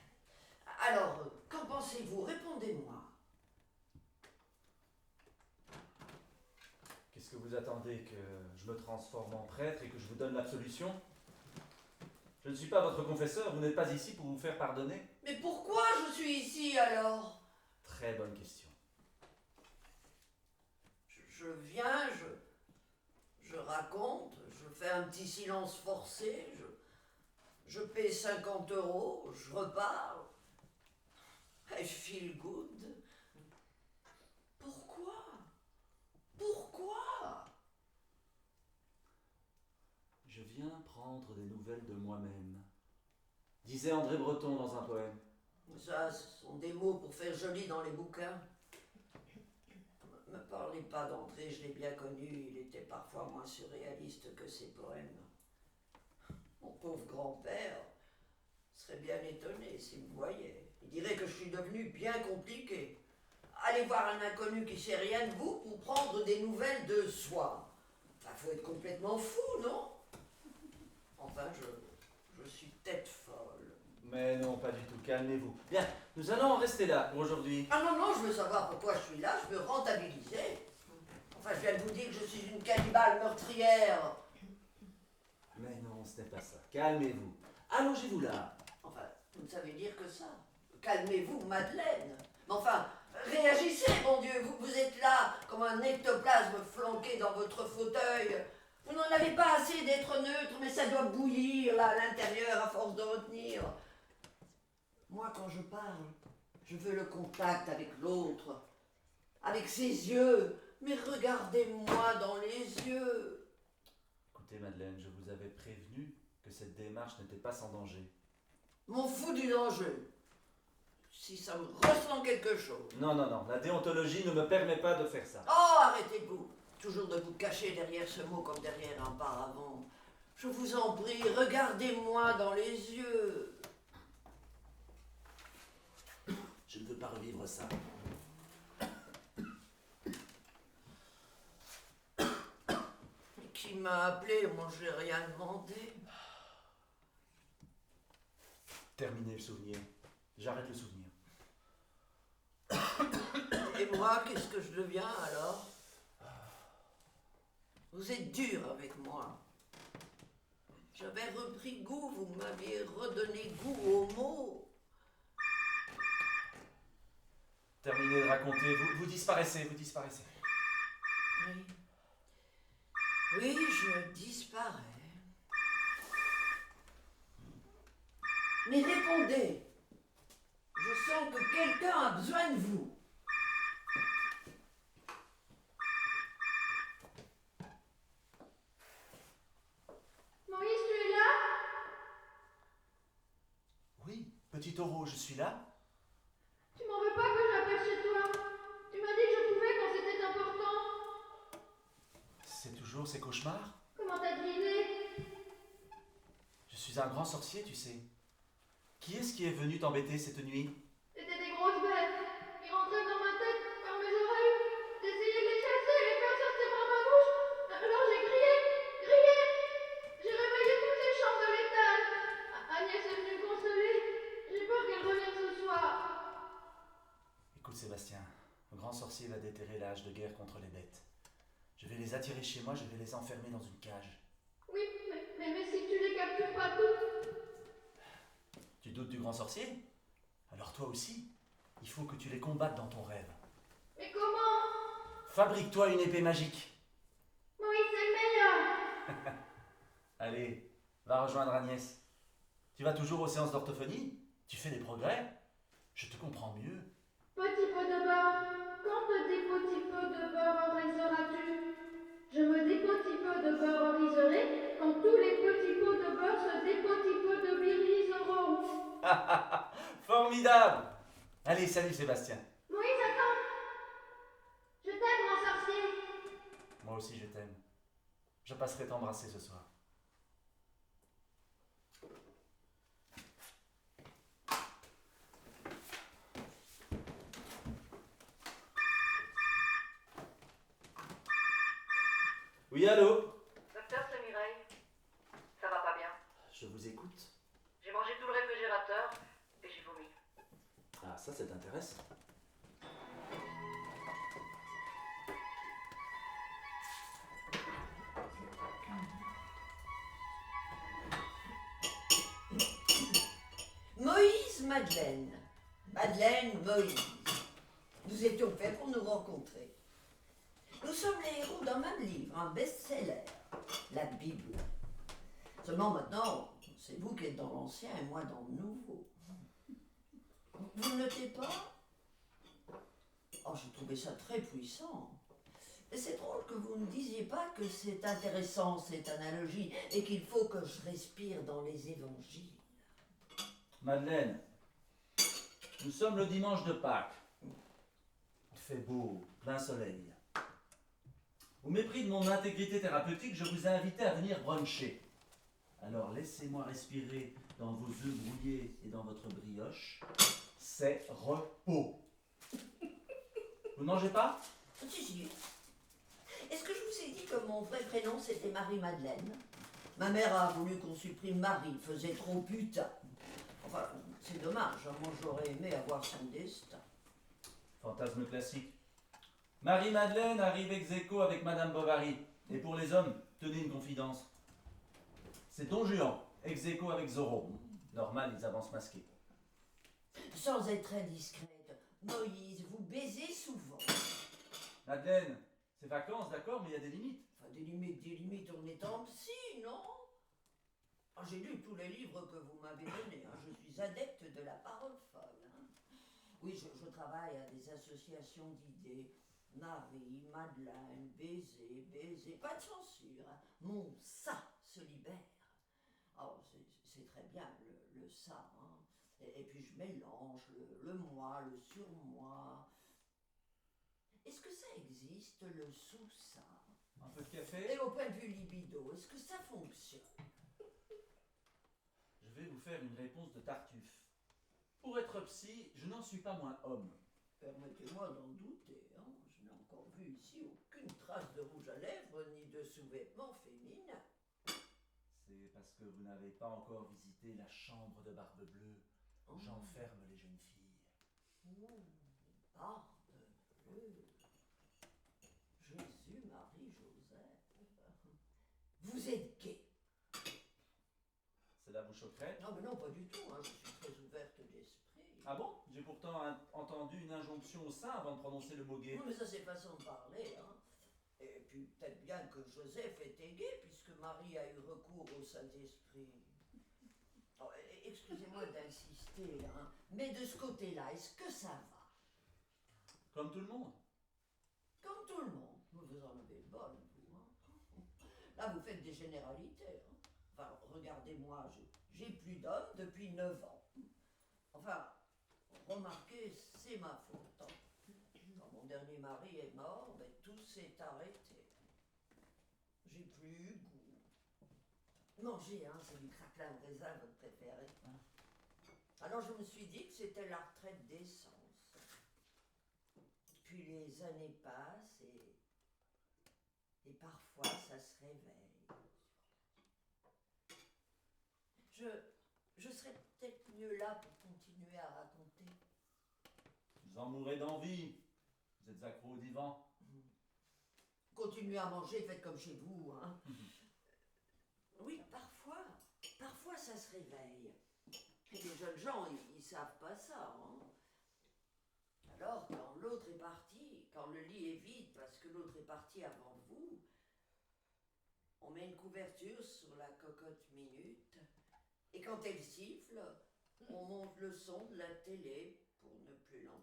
Alors, qu'en pensez-vous? Répondez-moi. Qu'est-ce que vous attendez? Que je me transforme en prêtre et que je vous donne l'absolution? Je ne suis pas votre confesseur, vous n'êtes pas ici pour vous faire pardonner? Mais pourquoi je suis ici alors? Très bonne question. Je viens, je raconte, je fais un petit silence forcé, je paie 50 €, je repars. I feel good. Pourquoi? Pourquoi? Je viens prendre des nouvelles de moi-même, disait André Breton dans un poème. Ça, ce sont des mots pour faire joli dans les bouquins. Ne me parlez pas d'André, je l'ai bien connu, il était parfois moins surréaliste que ses poèmes. Mon pauvre grand-père serait bien étonné s'il me voyait. Il dirait que je suis devenu bien compliqué. Allez voir un inconnu qui sait rien de vous pour prendre des nouvelles de soi. Enfin, faut être complètement fou, non? Enfin, je suis tête folle. Mais non, pas du tout, calmez-vous. Bien, nous allons en rester là pour aujourd'hui. Ah non, non, je veux savoir pourquoi je suis là, je veux rentabiliser. Enfin, je viens de vous dire que je suis une cannibale meurtrière. Mais non, ce n'est pas ça. Calmez-vous. Allongez-vous là. Enfin, vous ne savez dire que ça. Calmez-vous, Madeleine. Mais enfin, réagissez, mon Dieu. Vous êtes là comme un ectoplasme flanqué dans votre fauteuil. Vous n'en avez pas assez d'être neutre, mais ça doit bouillir là à l'intérieur à force de retenir. Moi, quand je parle, je veux le contact avec l'autre, avec ses yeux. Mais regardez-moi dans les yeux. Écoutez, Madeleine, je vous avais prévenu que cette démarche n'était pas sans danger. M'en fous du danger. Si ça me ressent quelque chose. Non, non, non, la déontologie ne me permet pas de faire ça. Oh, arrêtez-vous. Toujours de vous cacher derrière ce mot comme derrière un paravent. Je vous en prie, regardez-moi dans les yeux. Je ne veux pas revivre ça. Qui m'a appelé? Moi, j'ai rien demandé. Terminez le souvenir. J'arrête le souvenir. Et moi, qu'est-ce que je deviens alors? Vous êtes dur avec moi. J'avais repris goût, vous m'aviez redonné goût aux mots. Terminez de raconter. Vous disparaissez, vous disparaissez. Oui. Oui, je disparais. Mais répondez. Je sens que quelqu'un a besoin de vous. Maurice, tu es là? Oui, petit taureau, je suis là. Tu m'en veux pas que j'appelle chez toi? Tu m'as dit que je pouvais quand c'était important. C'est toujours ces cauchemars? Comment t'as deviné? Je suis un grand sorcier, tu sais. Qui est-ce qui est venu t'embêter cette nuit? C'était des grosses bêtes. Ils rentraient dans ma tête, par mes oreilles. J'essayais de les chasser, les faire sortir par ma bouche. Alors j'ai crié, crié. J'ai réveillé toutes les chambres de l'étage. Agnès est venue me consoler. J'ai peur qu'elle revienne ce soir. Écoute, Sébastien, le grand contre les bêtes. Je vais les attirer chez moi, je vais les enfermer dans une cage. Oui, mais si tu les captures pas toutes... Tu doutes du grand sorcier? Alors toi aussi, il faut que tu les combattes dans ton rêve. Mais comment? Fabrique-toi une épée magique. Oui, c'est le meilleur. Allez, va rejoindre Agnès. Tu vas toujours aux séances d'orthophonie? Tu fais des progrès? Je te comprends mieux. Petit pot de beurre, quand te dépotipo de beurre oriseras-tu? Je me dépotipo de beurre oriserai quand tous les petits pots de beurre se dépotipo de biriseront. Formidable! Allez, salut Sébastien. Moïse, attends. Je t'aime, grand sorcier. Moi aussi je t'aime. Je passerai t'embrasser ce soir. Oui, allô? Docteur, c'est Mireille. Ça va pas bien. Je vous écoute. J'ai mangé tout le réfrigérateur et j'ai vomi. Ah, ça c'est intéressant. Moïse, Madeleine. Madeleine, Moïse. Nous étions faits pour nous rencontrer. Nous sommes les héros d'un même livre, un best-seller, la Bible. Seulement maintenant, c'est vous qui êtes dans l'ancien et moi dans le nouveau. Vous ne notez pas? Oh, j'ai trouvé ça très puissant. Et c'est drôle que vous ne disiez pas que c'est intéressant cette analogie et qu'il faut que je respire dans les évangiles. Madeleine, nous sommes le dimanche de Pâques. Il fait beau, plein soleil. Au mépris de mon intégrité thérapeutique, je vous ai invité à venir bruncher. Alors laissez-moi respirer dans vos œufs brouillés et dans votre brioche. C'est repos. Vous ne mangez pas? Si, si. Est-ce que je vous ai dit que mon vrai prénom c'était Marie-Madeleine? Ma mère a voulu qu'on supprime Marie, faisait trop putain. Enfin, c'est dommage, hein, moi j'aurais aimé avoir son destin. Fantasme classique. Marie-Madeleine arrive ex aequo avec Madame Bovary. Et pour les hommes, tenez une confidence. C'est Don Juan, ex aequo avec Zorro. Normal, ils avancent masqués. Sans être indiscrète, Moïse, vous baisez souvent. Madeleine, c'est vacances, d'accord, mais il y a des limites. Enfin, des limites, on est en psy, non? Ah, j'ai lu tous les livres que vous m'avez donnés, hein. Je suis adepte de la parole folle. Hein. Oui, je travaille à des associations d'idées. Marie, Madeleine, baiser, pas de censure. Hein. Mon ça se libère. Oh, c'est très bien, le ça. Hein. Et puis je mélange le moi, le surmoi. Est-ce que ça existe, le sous-ça? Un peu de café? Et au point de vue libido, est-ce que ça fonctionne? Je vais vous faire une réponse de Tartuffe. Pour être psy, je n'en suis pas moins homme. Permettez-moi d'en douter. Hein. Je n'ai encore vu ici aucune trace de rouge à lèvres ni de sous-vêtements féminins. C'est parce que vous n'avez pas encore visité la chambre de Barbe Bleue. Oh. J'enferme les jeunes filles. Oh, Barbe Bleue. Jésus, Marie, Joseph. Vous êtes gay? Cela vous choquerait? Non, mais non, pas du tout. Hein. Je suis très ouverte d'esprit. Ah bon? J'ai pourtant entendu une injonction au sein avant de prononcer le mot gay. Non, mais ça, c'est façon de parler. Hein. Et puis, peut-être bien que Joseph était gay, puisque Marie a eu recours au Saint-Esprit. Oh, excusez-moi d'insister, hein, mais de ce côté-là, est-ce que ça va? Comme tout le monde. Comme tout le monde. Vous en avez bonne, vous. Hein. Là, vous faites des généralités. Hein. Enfin, regardez-moi, j'ai plus d'hommes depuis 9 ans. Enfin, remarquez, c'est ma faute. Hein. Quand mon dernier mari est mort, ben, tout s'est arrêté. J'ai plus eu goût. Mangez, hein, c'est du craquelin au raisin, votre préféré. Alors je me suis dit que c'était la retraite d'essence. Puis les années passent et parfois ça se réveille. Je serais peut-être mieux là pour continuer à raconter. Vous en mourrez d'envie. Vous êtes accro au divan. Continuez à manger, faites comme chez vous, hein. Oui, parfois ça se réveille. Et les jeunes gens, ils savent pas ça, hein. Alors, quand l'autre est parti, quand le lit est vide parce que l'autre est parti avant vous, on met une couverture sur la cocotte minute. Et quand elle siffle, on monte le son de la télé pour ne plus l'entendre.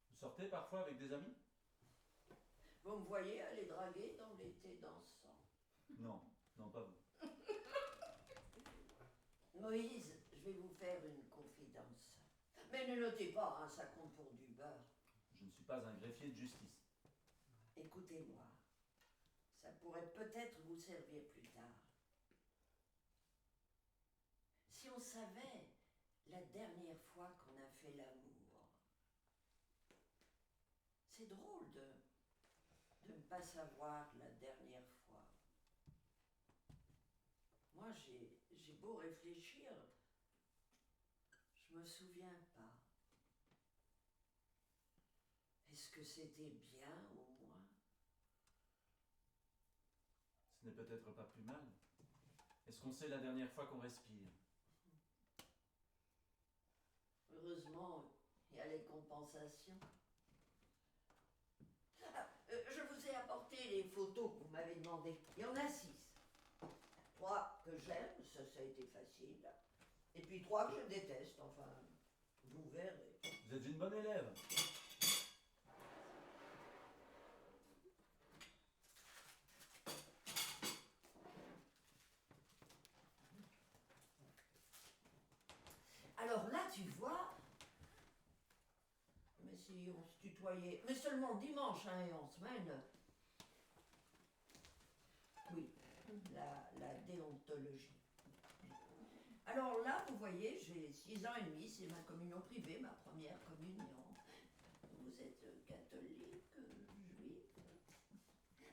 Vous sortez parfois avec des amis? Vous me voyez aller draguer dans l'été dansant. Non, non, pas vous. Moïse, je vais vous faire une confidence. Mais ne notez pas, hein, ça compte pour du beurre. Je ne suis pas un greffier de justice. Écoutez-moi, ça pourrait peut-être vous servir plus tard. Si on savait la dernière fois qu'on a fait l'amour, c'est drôle de ne pas savoir la dernière fois. Moi, j'ai beau réfléchir, je me souviens pas. Est-ce que c'était bien au moins? Ce n'est peut-être pas plus mal. Est-ce qu'on sait la dernière fois qu'on respire? Heureusement, il y a les compensations. Je vous ai apporté les photos que vous m'avez demandé. Il y en a 6. 3 que j'aime, ça a été facile. Et puis 3 que je déteste, enfin, vous verrez. Vous êtes une bonne élève. Alors là, tu vois, mais si on se tutoyait, mais seulement le dimanche, hein, et en semaine. Oui, la déontologie. Alors là, vous voyez, j'ai 6 ans et demi, c'est ma communion privée, ma première communion. Vous êtes catholique, juif?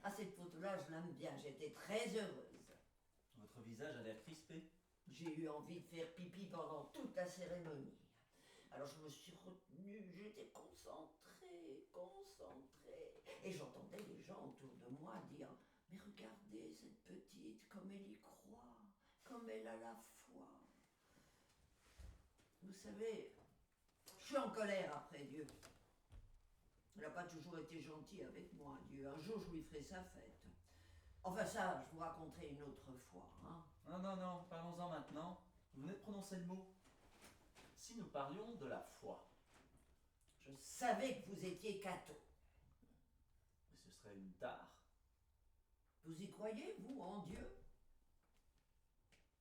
Ah, cette photo-là, je l'aime bien, j'étais très heureuse. Votre visage a l'air crispé. J'ai eu envie de faire pipi pendant toute la cérémonie. Alors je me suis retenue, j'étais concentrée. Et j'entendais les gens autour de moi dire « Mais regardez cette petite, comme elle y croit, comme elle a la foi. » Vous savez, je suis en colère après Dieu. Il n'a pas toujours été gentil avec moi, Dieu. Un jour, je lui ferai sa fête. Enfin ça, je vous raconterai une autre fois, hein. Non, parlons-en maintenant. Vous venez de prononcer le mot. Si nous parlions de la foi, Je savais que vous étiez catho. mais ce serait une tare. Vous y croyez, vous, en Dieu?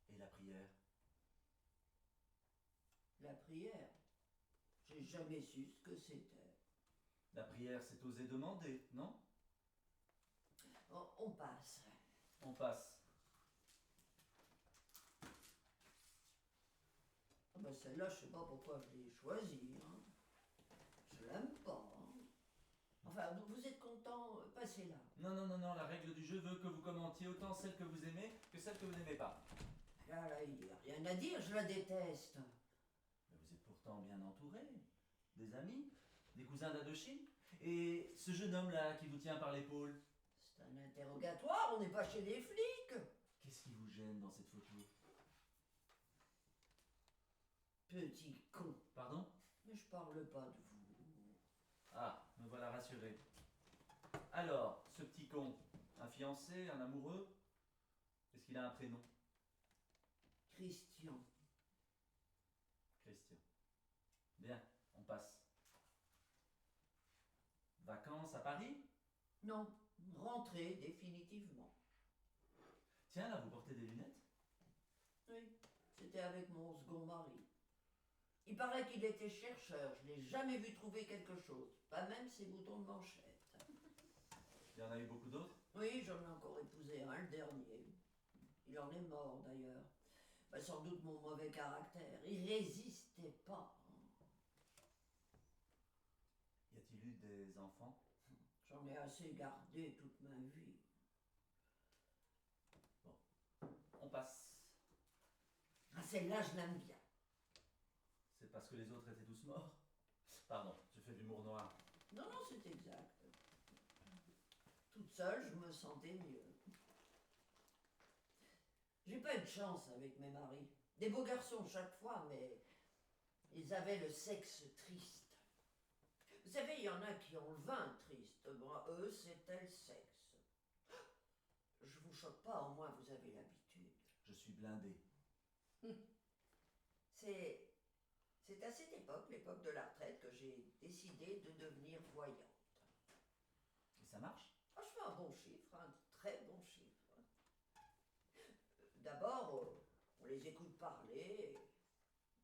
Et la prière? La prière, j'ai jamais su ce que c'était. La prière, c'est oser demander, non? On passe. On passe. Ah ben celle-là, je sais pas pourquoi je l'ai choisie, hein. Je l'aime pas, hein. Enfin, vous êtes content, passez-la. Non, la règle du jeu veut que vous commentiez autant celle que vous aimez que celle que vous n'aimez pas. Là, il n'y a rien à dire, je la déteste. Mais vous êtes pourtant bien entouré. Des amis, des cousins d'Indochine. Et ce jeune homme-là qui vous tient par l'épaule. C'est un interrogatoire, on n'est pas chez les flics. Qu'est-ce qui vous gêne dans cette photo? Petit con. Pardon? Mais je parle pas de vous. Ah, me voilà rassuré. Alors, ce petit con, un fiancé, un amoureux? Est-ce qu'il a un prénom? Christian. Christian. Bien, on passe. Vacances à Paris? Non, rentrez définitivement. Tiens, là, vous portez des lunettes? Oui, c'était avec mon second mari. Il paraît qu'il était chercheur, je l'ai jamais vu trouver quelque chose, pas même ses boutons de manchette. Il y en a eu beaucoup d'autres? Oui, j'en ai encore épousé un, le dernier. Il en est mort d'ailleurs. Ben, sans doute mon mauvais caractère. Il résistait pas. Y a-t-il eu des enfants? J'en ai assez gardé toute ma vie. On passe. Ah, celle-là, je l'aime bien. C'est parce que les autres étaient tous morts? Pardon, je fais de l'humour noir. Non, non, c'est exact. Toute seule, je me sentais mieux. J'ai pas eu de chance avec mes maris. Des beaux garçons chaque fois, mais ils avaient le sexe triste. Vous savez, il y en a qui ont le vin triste. Moi, eux, c'était le sexe. Je vous choque pas, au moins vous avez l'habitude. Je suis blindé. C'est à cette époque, l'époque de la retraite, que j'ai décidé de devenir voyante. Et ça marche? Ah, je fais un bon chiffre, un très bon chiffre. D'abord, on les écoute parler,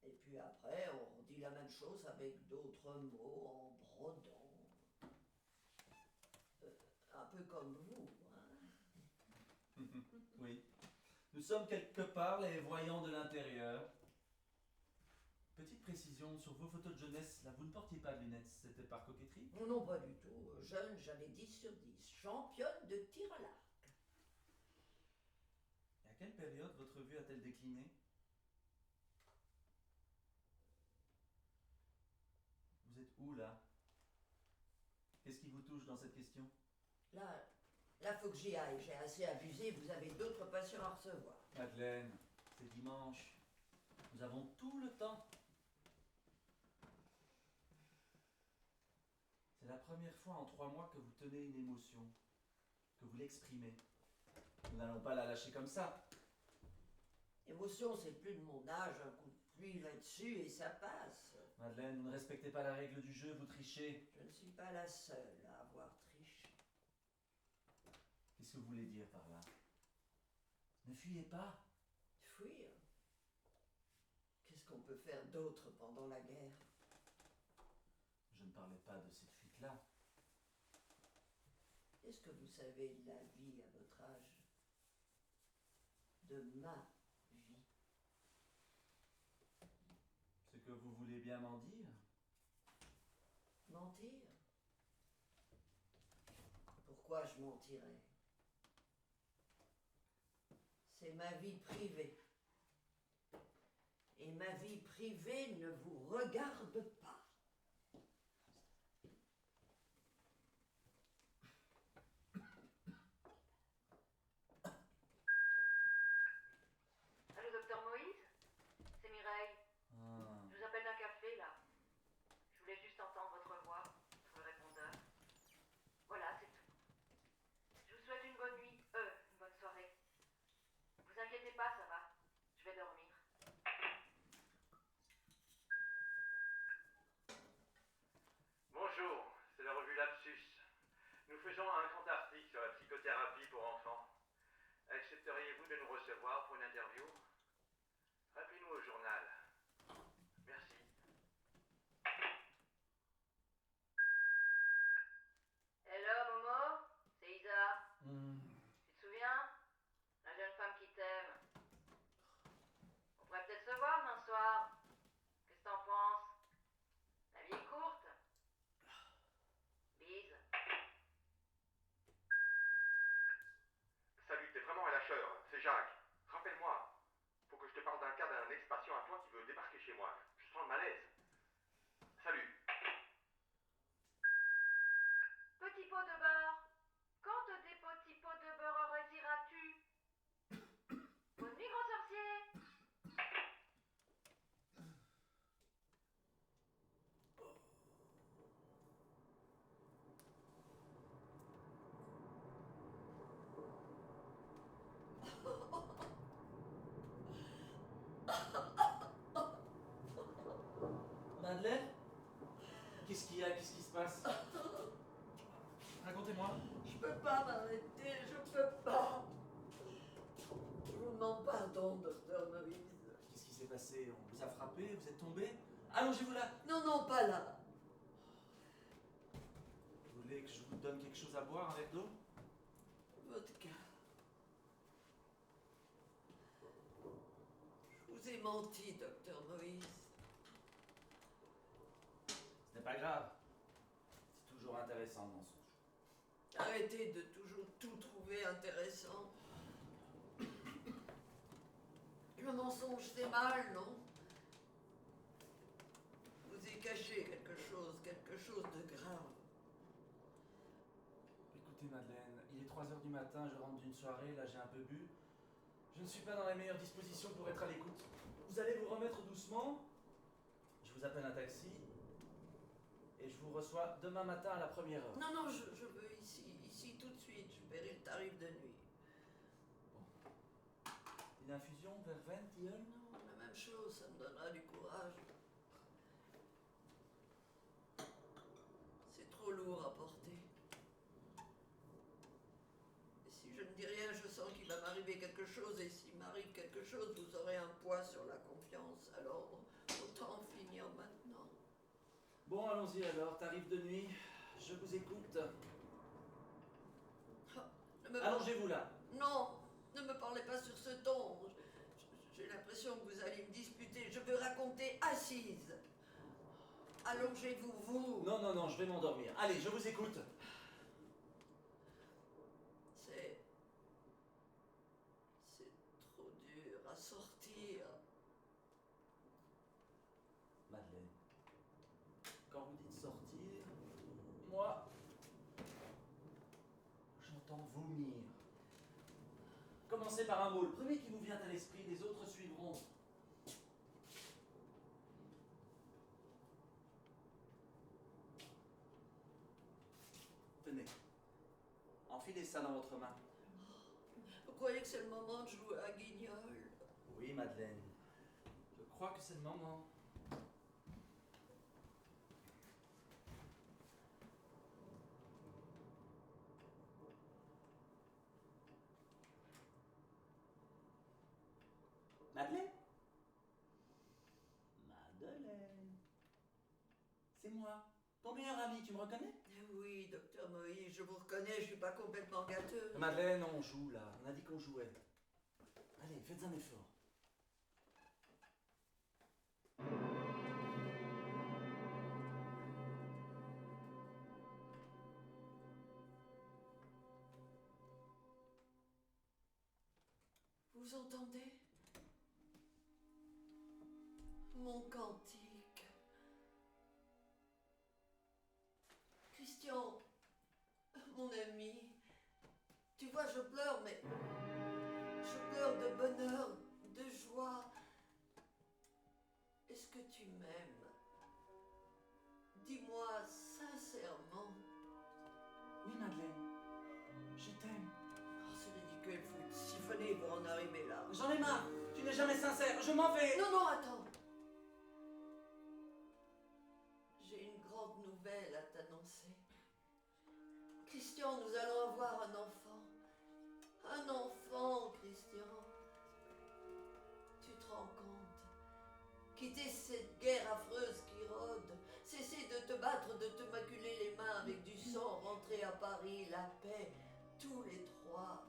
et puis après, on dit la même chose avec d'autres mots en brodant. Un peu comme vous, hein. Oui. Nous sommes quelque part les voyants de l'intérieur. Petite précision, sur vos photos de jeunesse, là, vous ne portiez pas de lunettes, c'était par coquetterie? Non, pas du tout. Jeune, j'avais 10 sur 10. Championne de tir à l'arc. Et à quelle période votre vue a-t-elle décliné? Vous êtes où, là? Qu'est-ce qui vous touche dans cette question? Là, faut que j'y aille. J'ai assez abusé. Vous avez d'autres patients à recevoir. Madeleine, c'est dimanche. Nous avons tout le temps. C'est la première fois en 3 mois que vous tenez une émotion, que vous l'exprimez. Nous n'allons pas la lâcher comme ça. Émotion, c'est plus de mon âge. Un coup de pluie là-dessus et ça passe. Madeleine, vous ne respectez pas la règle du jeu, vous trichez. Je ne suis pas la seule à avoir triché. Qu'est-ce que vous voulez dire par là? Ne fuyez pas. Fuir. Qu'est-ce qu'on peut faire d'autre pendant la guerre? Je ne parlais pas de cette fuite-là. Est-ce que vous savez la vie à votre âge? De ma vie. Ce que vous voulez bien m'en dire? Mentir? Pourquoi je mentirais? C'est ma vie privée. Et ma vie privée ne vous regarde pas. Allô, docteur Moïse? C'est Mireille. Ah. Je vous appelle d'un café, là. Je voulais juste entendre votre voix sur le répondeur. Voilà, c'est tout. Je vous souhaite une bonne nuit, une bonne soirée. Vous inquiétez pas, ça va. Je vais dormir. Bonjour, c'est la revue Lapsus. Nous faisons un grand article sur la psychothérapie pour enfants. Accepteriez-vous de nous recevoir pour une interview? Rappelez-nous au journal. Merci. Hello, Momo? C'est Isa. Tu te souviens? La jeune femme qui t'aime. On pourrait peut-être se voir demain soir. Qu'est-ce que t'en penses? La vie est courte. Bise. Salut, t'es vraiment un lâcheur. C'est Jacques. Rappelle-moi. Faut que je te parle d'un cas d'un ex-patient à toi qui veut débarquer chez moi. Je sens le malaise. Salut. Petit pot de beurre. Quand des petits pots de beurre résiras-tu? Bonne nuit, grand sorcier. Madeleine? Qu'est-ce qu'il y a? Qu'est-ce qui se passe? Racontez-moi. Je peux pas m'arrêter, je peux pas. Je vous demande pardon, docteur Moïse. Qu'est-ce qui s'est passé? On vous a frappé? Vous êtes tombé? Allongez-vous là. Non, non, pas là. Vous voulez que je vous donne quelque chose à boire, un verre d'eau? Vodka. Je vous ai menti, docteur Moïse. Ce n'est pas grave. C'est toujours intéressant, le mensonge. Arrêtez de toujours tout trouver intéressant. Le mensonge, c'est mal, non? Vous ai caché quelque chose de grave. Écoutez Madeleine, il est 3h du matin, je rentre d'une soirée, là j'ai un peu bu. Je ne suis pas dans les meilleures dispositions pour être à l'écoute. Vous allez vous remettre doucement. Je vous appelle un taxi. Et je vous reçois demain matin à la 1er heure. Non, non, je veux ici tout de suite. Je paierai le tarif de nuit. Une infusion, verveine, tilleul? Non, la même chose, ça me donnera du courage. C'est trop lourd à porter. Et si je ne dis rien, je sens qu'il va m'arriver quelque chose. Et s'il m'arrive quelque chose, vous aurez un poids sur la confiance. Alors, autant finir maintenant. Bon, allons-y alors, tarif de nuit. Je vous écoute. Allongez-vous là. Non, ne me parlez pas sur ce ton. J'ai l'impression que vous allez me disputer. Je veux raconter assise. Allongez-vous, vous. Non, non, non, je vais m'endormir. Allez, je vous écoute. C'est trop dur à sortir. Madeleine, quand vous dites sortir, moi, j'entends vomir. Commencez par un mot, le premier qui vous vient à l'esprit, les autres suivront. Tenez, enfilez ça dans votre main. Vous croyez que c'est le moment de jouer à Guignol? Oui, Madeleine, je crois que c'est le moment. Madeleine? Madeleine. C'est moi, ton meilleur ami, tu me reconnais? Oui, docteur Moïse, je vous reconnais, je suis pas complètement gâteuse. Madeleine, on joue là, on a dit qu'on jouait. Allez, faites un effort. Vous entendez? Mon cantique. Christian, mon ami, tu vois, je pleure, mais je pleure de bonheur, de joie. Est-ce que tu m'aimes? Dis-moi sincèrement. Oui, Madeleine, je t'aime. Oh, c'est ridicule, vous siphonnez pour en arriver là. J'en ai marre, tu n'es jamais sincère, je m'en vais. Non, non, attends. J'ai une grande nouvelle à t'annoncer. Christian, nous allons avoir un enfant. Un enfant, Christian. Tu te rends compte? Quitter cette guerre affreuse qui rôde, cesser de te battre, de te maculer les mains avec du sang, rentrer à Paris, la paix, tous les trois.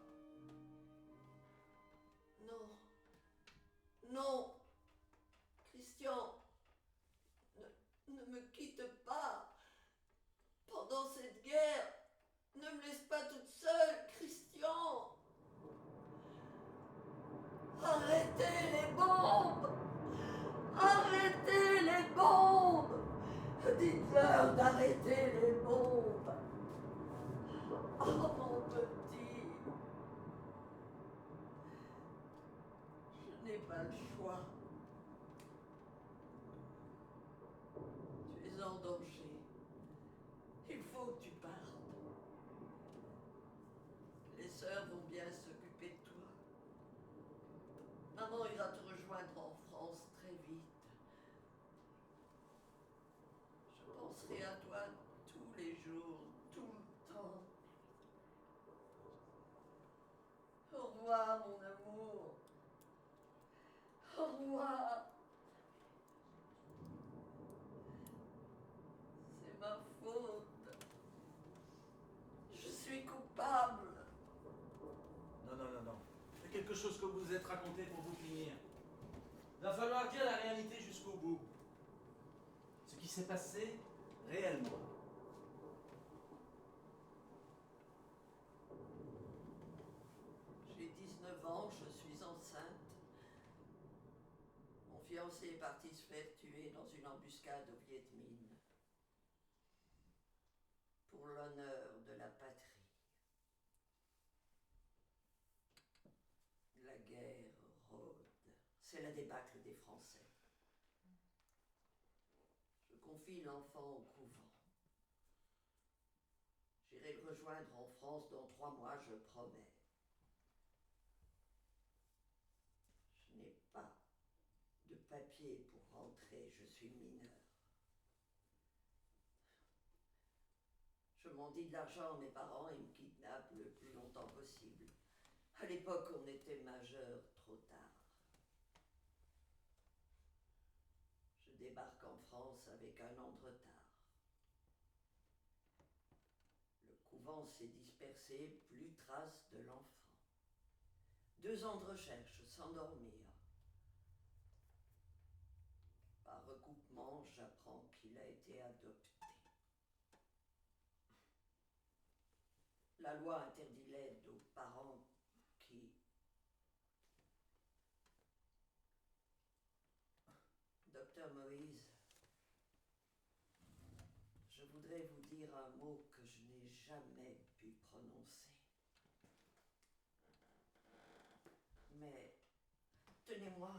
Non. Non. Christian, ne me quitte pas. Pendant cette guerre, ne me laisse pas toute seule, Christian. Arrêtez les bombes. Arrêtez les bombes. Dites-leur d'arrêter les bombes. Oh, mon petit. Je n'ai pas le choix. Tu es en danger. Il faut que tu partes. Les sœurs vont bien s'occuper de toi. Maman ira te rejoindre en France très vite. Je penserai à toi tous les jours, tout le temps. Au revoir, mon amour. Au revoir. C'est ma faute. Je suis coupable. Non, non, non, non. C'est quelque chose que vous vous êtes raconté pour vous finir. Il va falloir dire la réalité jusqu'au bout. Ce qui s'est passé réellement. J'ai 19 ans, je suis enceinte. Mon fiancé est parti se faire tuer dans une embuscade au Viet Minh. Pour l'honneur de la patrie. c'est la débâcle des Français. Je confie l'enfant au couvent. J'irai le rejoindre en France dans 3 mois, je promets. Je n'ai pas de papier pour rentrer, je suis mineur. Je mendie de l'argent à mes parents et me kidnappent le plus longtemps possible. À l'époque, on était majeur trop tard. Je débarque en France avec 1 an de retard. Le couvent s'est dispersé, plus trace de l'enfant. 2 ans de recherche sans dormir. Par recoupement, j'apprends qu'il a été adopté. La loi interdit l'aide aux parents qui... Docteur Moïse, je voudrais vous dire un mot que je n'ai jamais pu prononcer. Mais tenez-moi,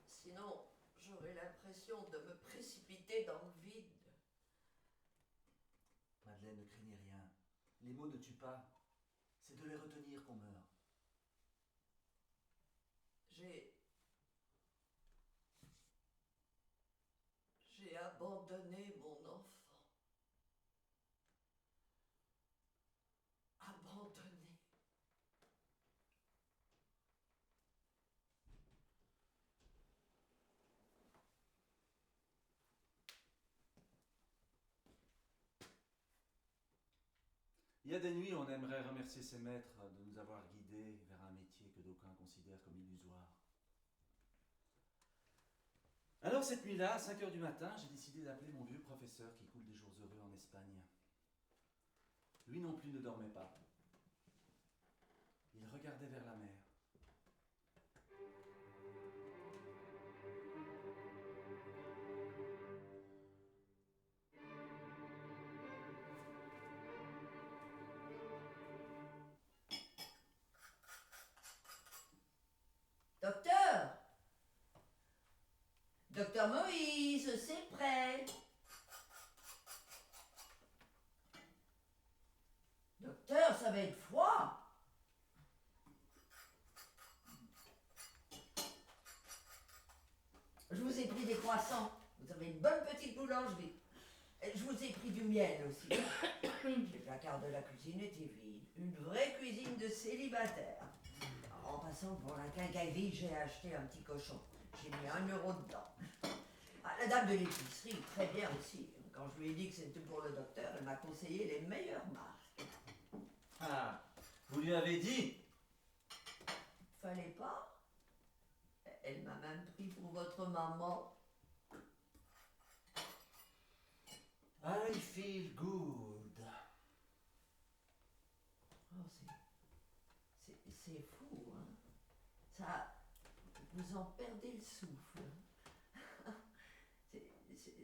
sinon j'aurais l'impression de me précipiter dans le vide. Madeleine, ne craignez rien. Les mots ne tuent pas. C'est de les retenir qu'on meurt. J'ai abandonné mon enfant. Abandonné. Il y a des nuits où on aimerait remercier ses maîtres de nous avoir guidés vers un métier que d'aucuns considèrent comme illusoire. Alors cette nuit-là, à 5 h du matin, j'ai décidé d'appeler mon vieux professeur qui coule des jours heureux en Espagne. Lui non plus ne dormait pas. Il regardait vers la mer. Docteur! Docteur Moïse, c'est prêt. Docteur, ça va être froid. Je vous ai pris des croissants. Vous avez une bonne petite boulangerie. Je vous ai pris du miel aussi. Le placard de la cuisine était vide. Une vraie cuisine de célibataire. En passant pour la quincaillerie, j'ai acheté un petit cochon. J'ai mis 1 euro dedans. Ah, la dame de l'épicerie, très bien aussi. Quand je lui ai dit que c'était pour le docteur, elle m'a conseillé les meilleures marques. Ah, vous lui avez dit? Fallait pas. Elle m'a même pris pour votre maman. I feel good. Oh, c'est fou, hein. Ça, vous en perdez le souffle.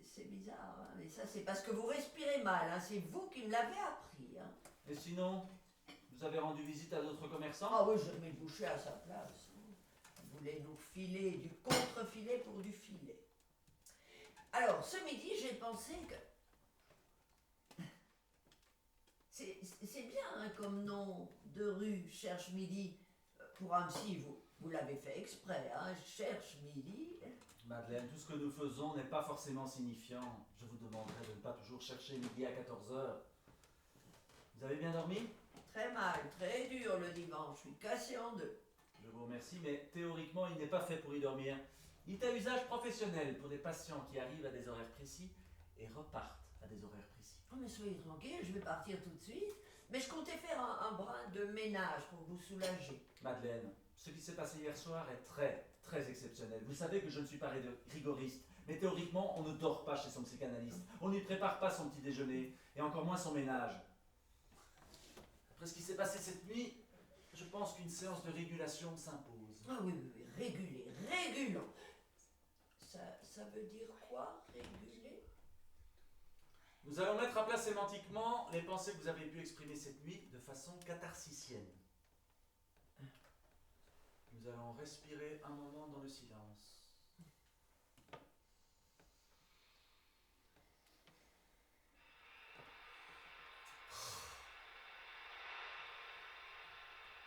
C'est bizarre, hein. Mais ça, c'est parce que vous respirez mal, hein. C'est vous qui me l'avez appris, hein. Et sinon, vous avez rendu visite à d'autres commerçants? Ah oui, je mets le boucher à sa place. Vous voulez nous filer du contre-filet pour du filet. Alors, ce midi, j'ai pensé que... C'est bien, hein, comme nom de rue, Cherche Midi. Pour un psy, vous l'avez fait exprès, hein, Cherche Midi. Madeleine, tout ce que nous faisons n'est pas forcément signifiant. Je vous demanderai de ne pas toujours chercher midi à 14 h. Vous avez bien dormi? Très mal, très dur le dimanche, je suis cassé en 2. Je vous remercie, mais théoriquement, il n'est pas fait pour y dormir. Il est à usage professionnel pour des patients qui arrivent à des horaires précis et repartent à des horaires précis. Oh mais soyez tranquille, je vais partir tout de suite. Mais je comptais faire un brin de ménage pour vous soulager. Madeleine, ce qui s'est passé hier soir est très, très exceptionnel. Vous savez que je ne suis pas rigoriste, mais théoriquement, on ne dort pas chez son psychanalyste. On ne lui prépare pas son petit déjeuner, et encore moins son ménage. Après ce qui s'est passé cette nuit, je pense qu'une séance de régulation s'impose. Ah oui, régulons. Ça veut dire quoi, réguler? Nous allons mettre à plat sémantiquement les pensées que vous avez pu exprimer cette nuit de façon catharsicienne. Nous allons respirer un moment dans le silence.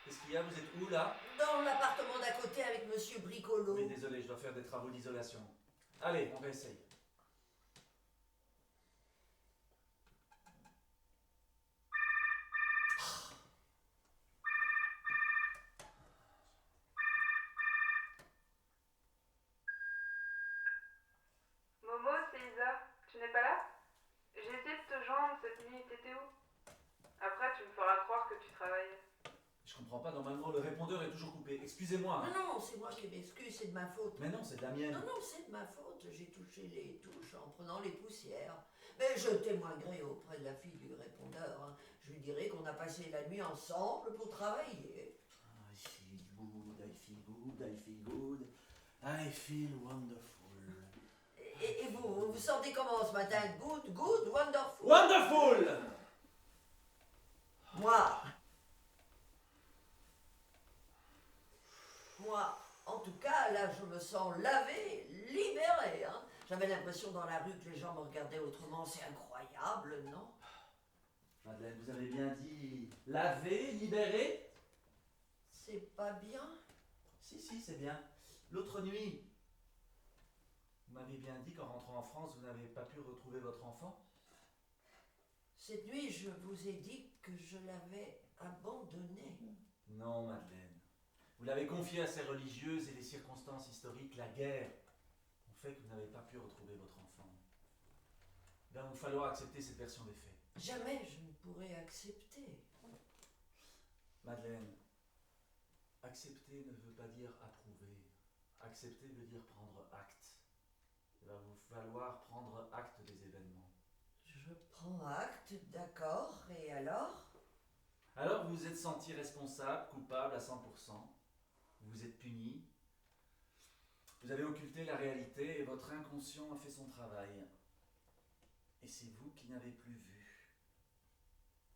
Qu'est-ce qu'il y a? Vous êtes où là? Dans l'appartement d'à côté avec Monsieur Bricolo. Oui, désolé, je dois faire des travaux d'isolation. Allez, on réessaye. Momo, c'est Isa. Tu n'es pas là? J'ai essayé de te joindre cette nuit, t'étais où? Après, tu me feras croire que tu travaillais. Je comprends pas, normalement le répondeur est toujours coupé. Excusez-moi. Non, non, c'est moi qui m'excuse, c'est de ma faute. Mais non, c'est de la mienne. Non, non, c'est de ma faute. J'ai touché les touches en prenant les poussières. Mais je témoignerai auprès de la fille du répondeur. Hein. Je lui dirai qu'on a passé la nuit ensemble pour travailler. I feel good, I feel good, I feel good. I feel wonderful. Et vous, vous sentez comment ce matin? Good, good, wonderful? Wonderful! Moi, en tout cas, là, je me sens lavé, libéré. Hein. J'avais l'impression dans la rue que les gens me regardaient autrement. C'est incroyable, non? Madeleine, vous avez bien dit laver, libérer? C'est pas bien? Si, c'est bien. L'autre nuit, vous m'avez bien dit qu'en rentrant en France, vous n'avez pas pu retrouver votre enfant? Cette nuit, je vous ai dit que je l'avais abandonné. Non, Madeleine. Vous l'avez confié à ces religieuses et les circonstances historiques, la guerre, ont fait que vous n'avez pas pu retrouver votre enfant. Il va vous falloir accepter cette version des faits. Jamais je ne pourrais accepter. Madeleine, accepter ne veut pas dire approuver. Accepter veut dire prendre acte. Il va vous falloir prendre acte des événements. Je prends acte, d'accord, et alors? Alors vous vous êtes senti responsable, coupable à 100%. Vous vous êtes puni. Vous avez occulté la réalité et votre inconscient a fait son travail. Et c'est vous qui n'avez plus vu.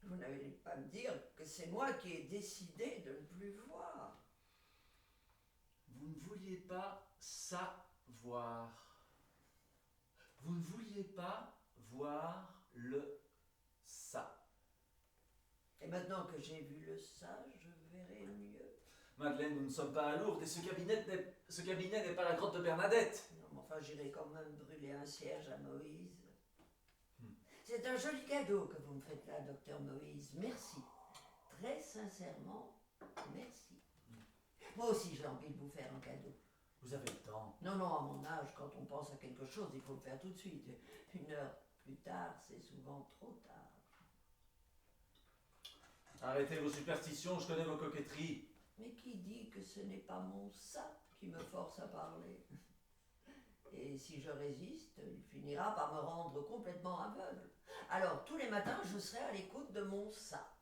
Vous n'allez pas me dire que c'est moi qui ai décidé de ne plus voir. Vous ne vouliez pas savoir. Vous ne vouliez pas voir le ça. Et maintenant que j'ai vu le ça, je verrai mieux. Madeleine, nous ne sommes pas à Lourdes et ce cabinet n'est pas la grotte de Bernadette. Non, mais enfin, j'irai quand même brûler un cierge à Moïse. C'est un joli cadeau que vous me faites là, docteur Moïse. Merci. Très sincèrement, merci. Moi aussi, j'ai envie de vous faire un cadeau. Vous avez le temps. Non, non, à mon âge, quand on pense à quelque chose, il faut le faire tout de suite. 1 heure plus tard, c'est souvent trop tard. Arrêtez vos superstitions, je connais vos coquetteries. Mais qui dit que ce n'est pas mon ça qui me force à parler? Et si je résiste, il finira par me rendre complètement aveugle. Alors, tous les matins, je serai à l'écoute de mon ça.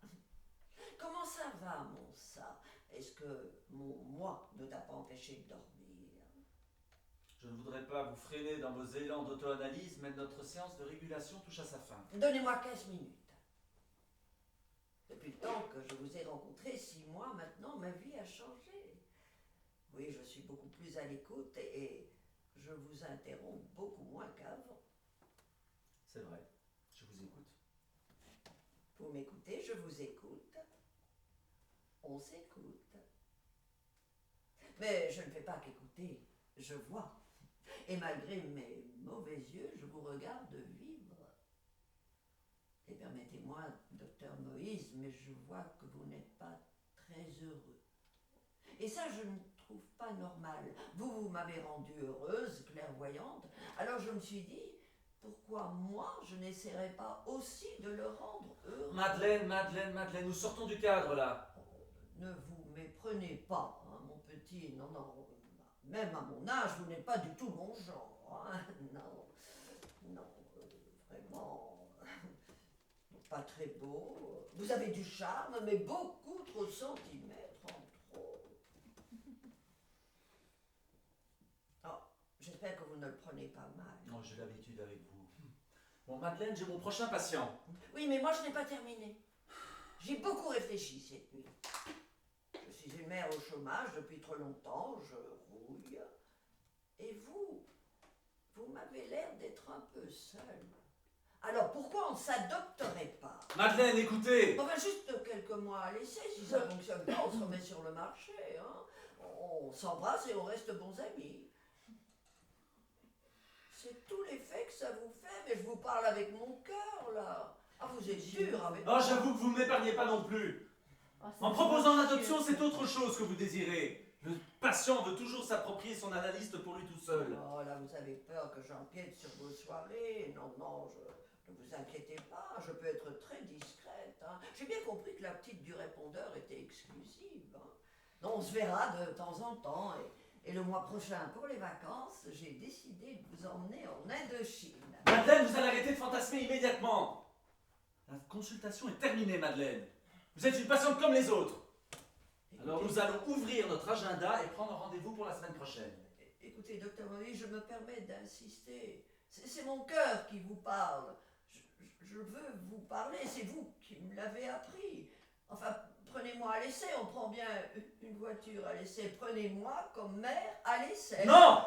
Comment ça va, mon ça? Est-ce que mon moi ne t'a pas empêché de dormir? Je ne voudrais pas vous freiner dans vos élans d'auto-analyse, mais notre séance de régulation touche à sa fin. Donnez-moi 15 minutes. Depuis le temps que je vous ai rencontré, 6 mois maintenant, ma vie a changé. Oui, je suis beaucoup plus à l'écoute et je vous interromps beaucoup moins qu'avant. C'est vrai, je vous écoute. Vous m'écoutez, je vous écoute. On s'écoute. Mais je ne fais pas qu'écouter, je vois. Et malgré mes mauvais yeux, je vous regarde vivre. Et permettez-moi, docteur Moïse, mais je vois que vous n'êtes pas très heureux. Et ça, je ne trouve pas normal. Vous m'avez rendue heureuse, clairvoyante, alors je me suis dit, pourquoi moi, je n'essaierais pas aussi de le rendre heureux? Madeleine, nous sortons du cadre là. Ne vous méprenez pas, hein, mon petit, non, non, même à mon âge, vous n'êtes pas du tout mon genre, hein, non, vraiment, pas très beau, vous avez du charme, mais beaucoup trop de centimètres en trop. Oh, j'espère que vous ne le prenez pas mal. Non, j'ai l'habitude avec vous. Bon, Madeleine, j'ai mon prochain patient. Oui, mais moi je n'ai pas terminé. J'ai beaucoup réfléchi cette nuit. Je suis suis une mère au chômage depuis trop longtemps, je rouille. Et vous m'avez l'air d'être un peu seule. Alors pourquoi on ne s'adopterait pas? Madeleine, écoutez! Enfin, juste quelques mois à l'essai, si ça fonctionne pas, on se remet sur le marché, hein. On s'embrasse et on reste bons amis. C'est tout l'effet que ça vous fait, mais je vous parle avec mon cœur, là. Ah, vous êtes dur avec Oh, j'avoue que vous ne m'épargnez pas non plus. En proposant l'adoption, c'est autre chose que vous désirez. Le patient veut toujours s'approprier son analyste pour lui tout seul. Oh, là, vous avez peur que j'empiète sur vos soirées. Non, non, ne vous inquiétez pas, je peux être très discrète, hein. J'ai bien compris que la petite du répondeur était exclusive, hein. Non, on se verra de temps en temps, et le mois prochain, pour les vacances, j'ai décidé de vous emmener en Indochine. Madeleine, vous allez arrêter de fantasmer immédiatement. La consultation est terminée, Madeleine. Vous êtes une patiente comme les autres. Alors nous allons ouvrir notre agenda et prendre rendez-vous pour la semaine prochaine. Écoutez, docteur Marie, je me permets d'insister. C'est mon cœur qui vous parle. Je veux vous parler, c'est vous qui me l'avez appris. Enfin, prenez-moi à l'essai, on prend bien une voiture à l'essai. Prenez-moi comme mère à l'essai. Non!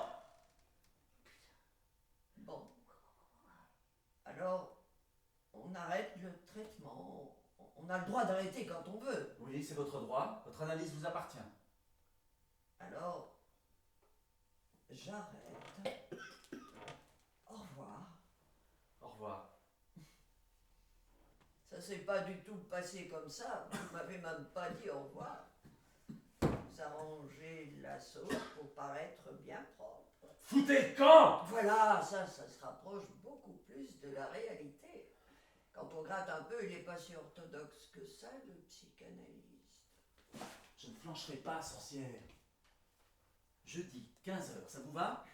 Bon. Alors, on arrête le traitement. On a le droit d'arrêter quand on veut. Oui, c'est votre droit. Votre analyse vous appartient. Alors, j'arrête. Au revoir. Au revoir. Ça s'est pas du tout passé comme ça. Vous m'avez même pas dit au revoir. Vous arrangez la sauce pour paraître bien propre. Foutez le camp! Voilà, ça se rapproche beaucoup plus de la réalité. Quand on gratte un peu, il n'est pas si orthodoxe que ça, le psychanalyste. Je ne flancherai pas, sorcière. Jeudi, 15h, ça vous va?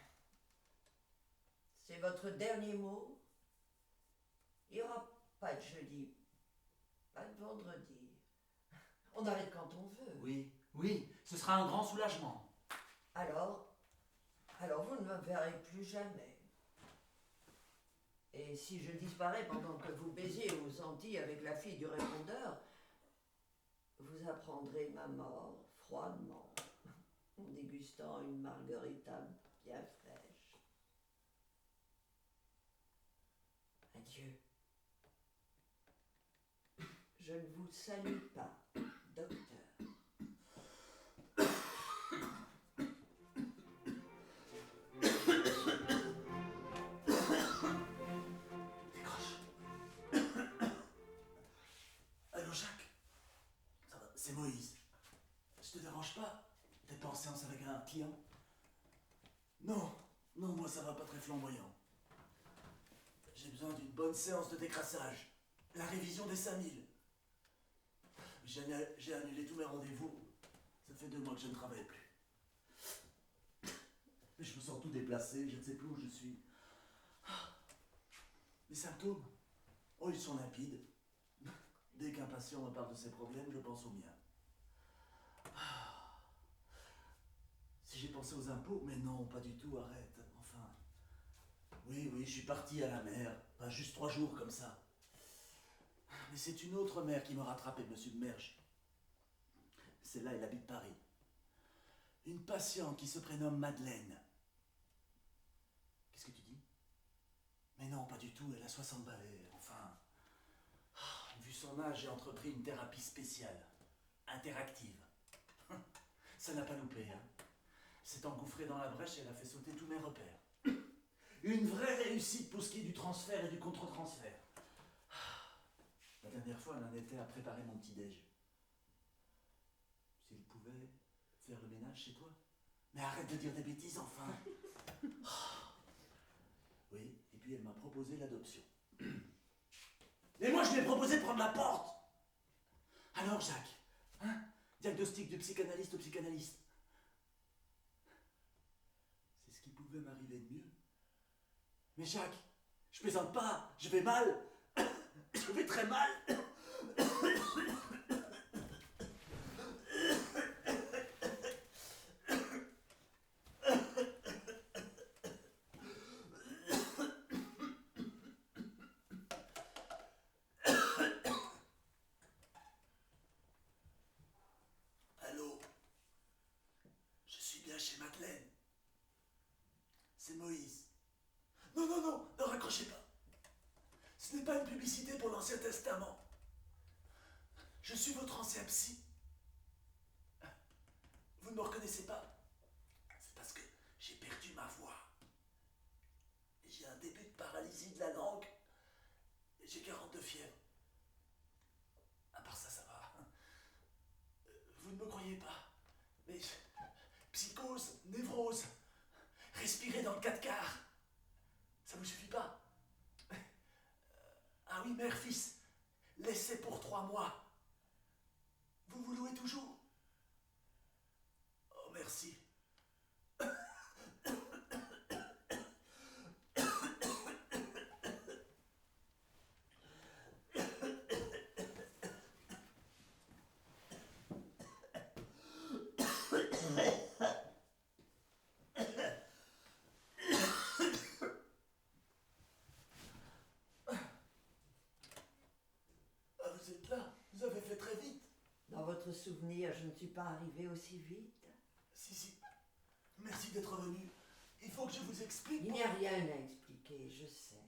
C'est votre dernier mot? Il n'y aura pas de jeudi, pas de vendredi. On arrête quand on veut. Oui, oui, ce sera un grand soulagement. Alors vous ne me verrez plus jamais. Et si je disparais pendant que vous baisiez aux Antilles avec la fille du répondeur, vous apprendrez ma mort froidement, en dégustant une margarita bien fraîche. Adieu. Je ne vous salue pas, docteur. Décroche. Allô, Jacques? Ça va, c'est Moïse. Je te dérange pas? T'es pas en séance avec un client? Non, non, moi ça va pas très flamboyant. J'ai besoin d'une bonne séance de décrassage. La révision des 5000. J'ai annulé tous mes rendez-vous. Ça fait 2 mois que je ne travaille plus. Mais je me sens tout déplacé, je ne sais plus où je suis. Les symptômes? Oh, ils sont limpides. Dès qu'un patient me parle de ses problèmes, je pense aux miens. Si j'ai pensé aux impôts, mais non, pas du tout, arrête. Enfin, oui, je suis parti à la mer. Pas juste 3 jours comme ça. Mais c'est une autre mère qui me rattrape et me submerge. Celle-là, elle habite Paris. Une patiente qui se prénomme Madeleine. Qu'est-ce que tu dis? Mais non, pas du tout, elle a 60 balais, enfin... Vu son âge, j'ai entrepris une thérapie spéciale, interactive. Ça n'a pas loupé, hein. S'est engouffrée dans la brèche et elle a fait sauter tous mes repères. Une vraie réussite pour ce qui est du transfert et du contre-transfert. La dernière fois, elle en était à préparer mon petit-déj. Si elle pouvait faire le ménage chez toi. Mais arrête de dire des bêtises, enfin. Oui, et puis elle m'a proposé l'adoption. Et moi, je lui ai proposé de prendre la porte. Alors, Jacques, hein? Diagnostic du psychanalyste au psychanalyste. C'est ce qui pouvait m'arriver de mieux. Mais Jacques, je plaisante pas, je vais mal. Je vais très mal. Allô? chez Madeleine. C'est Moïse. Non, non, non, ne raccrochez pas. Ce n'est pas une publicité pour l'Ancien Testament. Je suis votre ancien psy. Vous ne me reconnaissez pas? C'est parce que j'ai perdu ma voix. J'ai un début de paralysie de la langue. Et j'ai 42 fièvres. À part ça, ça va. Vous ne me croyez pas. Mais psychose, névrose, respirer dans le 4/4. Ça vous suffit pas? Ah oui, mère, fils, laissez pour 3 mois. Vous vous louez toujours? Oh, merci. Ah, vous êtes là? Vous avez fait très vite. Dans votre souvenir, je ne suis pas arrivée aussi vite. Si, si. Merci d'être venu. Il faut que je vous explique. Il n'y a rien à expliquer, je sais.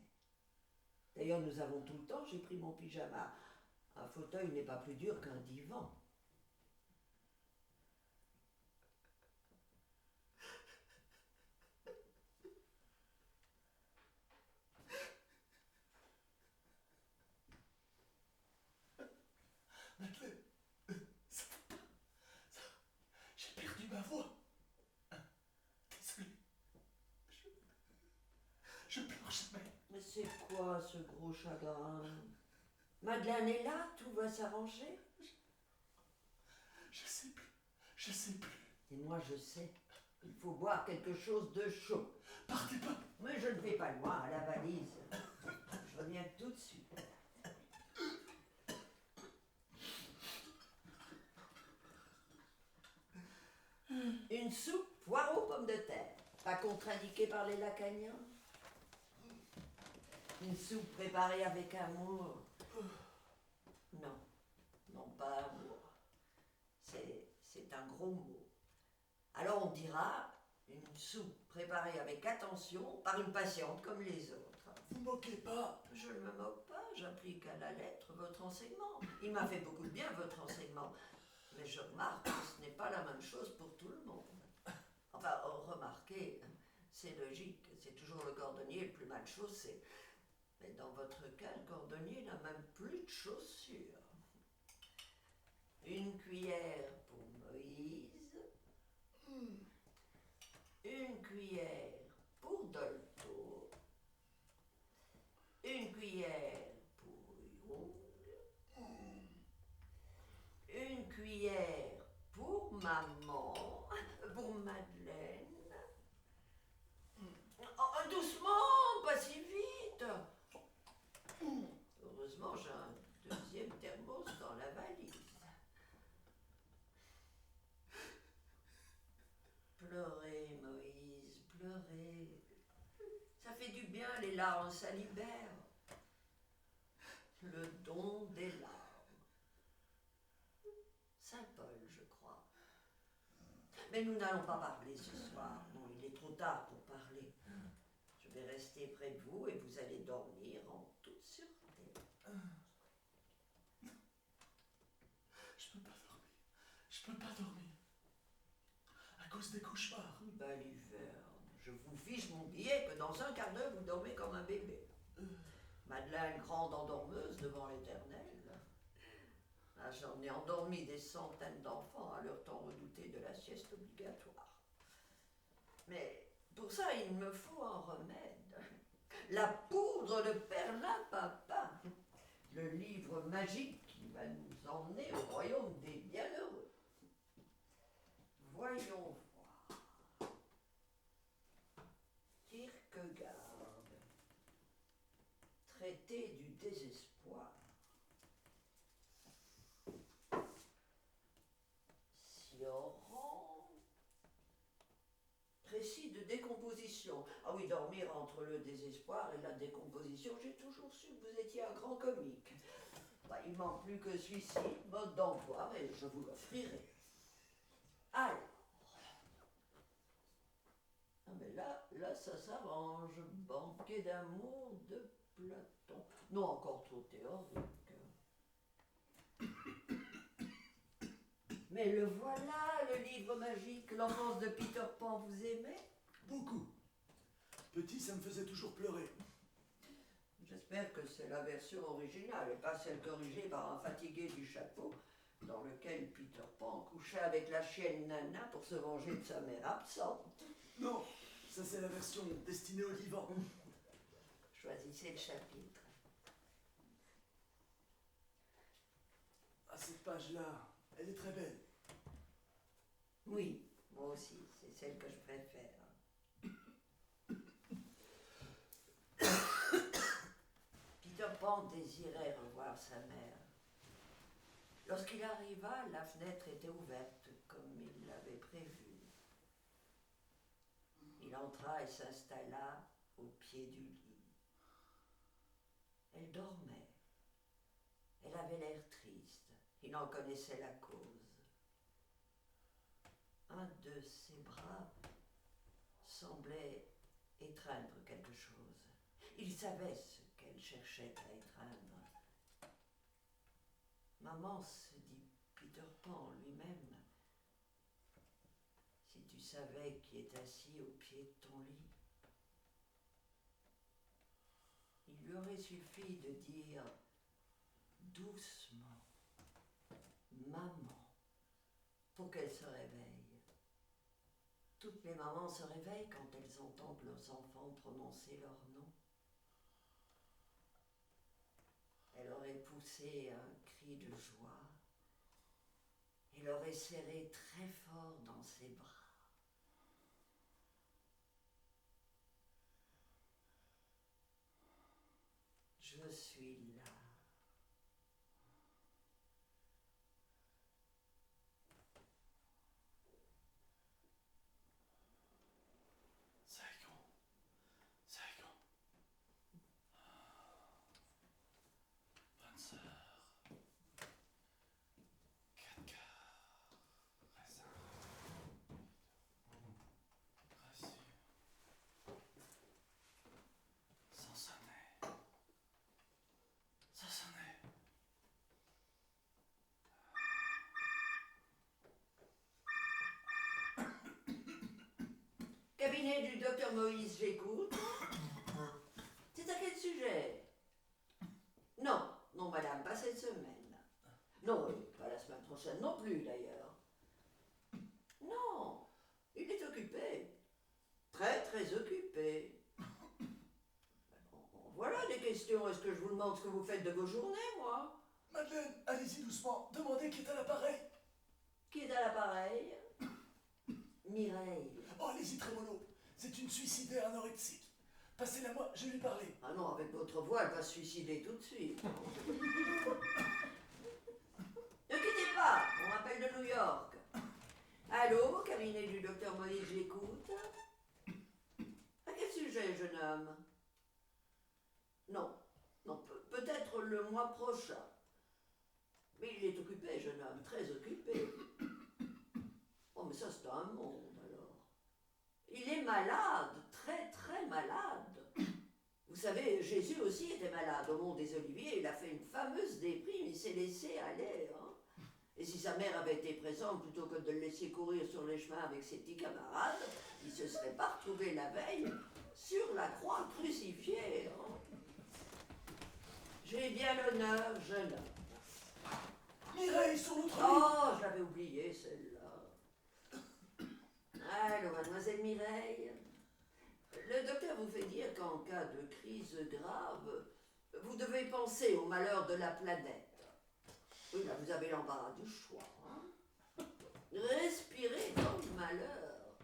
D'ailleurs, nous avons tout le temps, j'ai pris mon pyjama. Un fauteuil n'est pas plus dur qu'un divan. Madeleine, ça va pas. J'ai perdu ma voix. Désolé. Je pleure jamais. Mais c'est quoi ce gros chagrin? Madeleine est là, tout va s'arranger. Je sais plus. Je sais plus. Et moi, je sais. Il faut boire quelque chose de chaud. Partez pas. Mais je ne vais pas loin, à la valise. Je reviens tout de suite. Une soupe poireaux pommes de terre. Pas contre-indiquée par les lacaniens. Une soupe préparée avec amour. Non, non pas amour. C'est un gros mot. Alors on dira une soupe préparée avec attention par une patiente comme les autres. Vous moquez pas. Je ne me moque pas, j'applique à la lettre votre enseignement. Il m'a fait beaucoup de bien votre enseignement. Mais je remarque que ce n'est pas la même chose pour tout le monde. Enfin, remarquez, c'est logique, c'est toujours le cordonnier le plus mal chaussé. Mais dans votre cas, le cordonnier n'a même plus de chaussures. Une cuillère pour Moïse. Une cuillère pour Dolto. Une cuillère pour Young. Une cuillère pour maman, pour Madeleine. Oh, doucement, pas si vite. Heureusement, j'ai un deuxième thermos dans la valise. Pleurez, Moïse, pleurez. Ça fait du bien, les larmes, ça libère. Le don des larmes. Saint Paul, je crois. Mais nous n'allons pas parler ce soir. Non, il est trop tard pour parler. Je vais rester près de vous et vous allez dormir en toute sûreté. Je peux pas dormir. Je peux pas dormir. À cause des cauchemars. Baliverne, je vous fiche mon billet que dans un quart d'heure vous dormez comme un bébé. Madeleine, grande endormeuse devant l'éternel. Ah, j'en ai endormi des centaines d'enfants à leur temps redouté de la sieste obligatoire. Mais pour ça, il me faut un remède. La poudre de perlimpinpin. Le livre magique qui va nous emmener au royaume des bienheureux. Voyons voir. Kierkegaard. Traité du désespoir. Sioran. Récit de décomposition. Ah oui, dormir entre le désespoir et la décomposition, j'ai toujours su que vous étiez un grand comique. Bah, il manque plus que celui-ci, mode d'emploi, et je vous l'offrirai. Alors, mais là, ça s'arrange. Banquet d'amour de Platon. Non, encore trop théorique. Mais le voilà, le livre magique, l'enfance de Peter Pan, vous aimez? Beaucoup. Petit, ça me faisait toujours pleurer. J'espère que c'est la version originale et pas celle corrigée par un fatigué du chapeau, dans lequel Peter Pan couchait avec la chienne Nana pour se venger de sa mère absente. Non, ça c'est la version destinée au divan. Choisissez le chapitre. Ah, cette page-là, elle est très belle. Oui, moi aussi, c'est celle que je préfère. Peter Pan désirait revoir sa mère. Lorsqu'il arriva, la fenêtre était ouverte, comme il l'avait prévu. Il entra et s'installa au pied du lit. Elle dormait. Elle avait l'air triste. Il en connaissait la cause. Un de ses bras semblait étreindre quelque chose. Il savait ce qu'elle cherchait à étreindre. Maman, se dit Peter Pan lui-même, si tu savais qui est assis au pied de ton lit. Il lui aurait suffi de dire doucement maman pour qu'elle se réveille. Toutes les mamans se réveillent quand elles entendent leurs enfants prononcer leur nom. Elle aurait poussé un cri de joie et l'aurait serré très fort dans ses bras. Je suis là. Saigon. Saigon. Bonne sœur. 4 quarts. Raisin. Gracieux. Sansonnet. Sansonnet. Cabinet du docteur Moïse, j'écoute. C'est à quel sujet? Non, non madame, pas cette semaine. Non, pas la semaine prochaine non plus d'ailleurs. Non, il est occupé. Très très occupé. Voilà des questions. Est-ce que je vous demande ce que vous faites de vos journées, moi? Madeleine, allez-y doucement. Demandez qui est à l'appareil. Qui est à l'appareil? Mireille. Oh, allez-y, Trémolo. C'est une suicidaire anorexique. Passez-la moi, je vais lui parler. Ah non, avec votre voix, elle va se suicider tout de suite. Ne quittez pas, on m'appelle de New York. Allô, cabinet du docteur Moïse, j'écoute. À quel sujet, jeune homme? Non, non, peut-être le mois prochain. Mais il est occupé, jeune homme, très occupé. Oh, mais ça, c'est un monde, alors. Il est malade, très, très malade. Vous savez, Jésus aussi était malade au Mont des Oliviers. Il a fait une fameuse déprime, il s'est laissé aller. Hein. Et si sa mère avait été présente, plutôt que de le laisser courir sur les chemins avec ses petits camarades, il se serait pas retrouvé la veille sur la croix crucifiée. Hein. J'ai bien l'honneur, jeune homme. Mireille, sur notre lit. Oh, je l'avais oublié, celle-là. Allô, mademoiselle Mireille. Le docteur vous fait dire qu'en cas de crise grave, vous devez penser au malheur de la planète. Oui, là, vous avez l'embarras du choix. Hein. Respirez dans le malheur.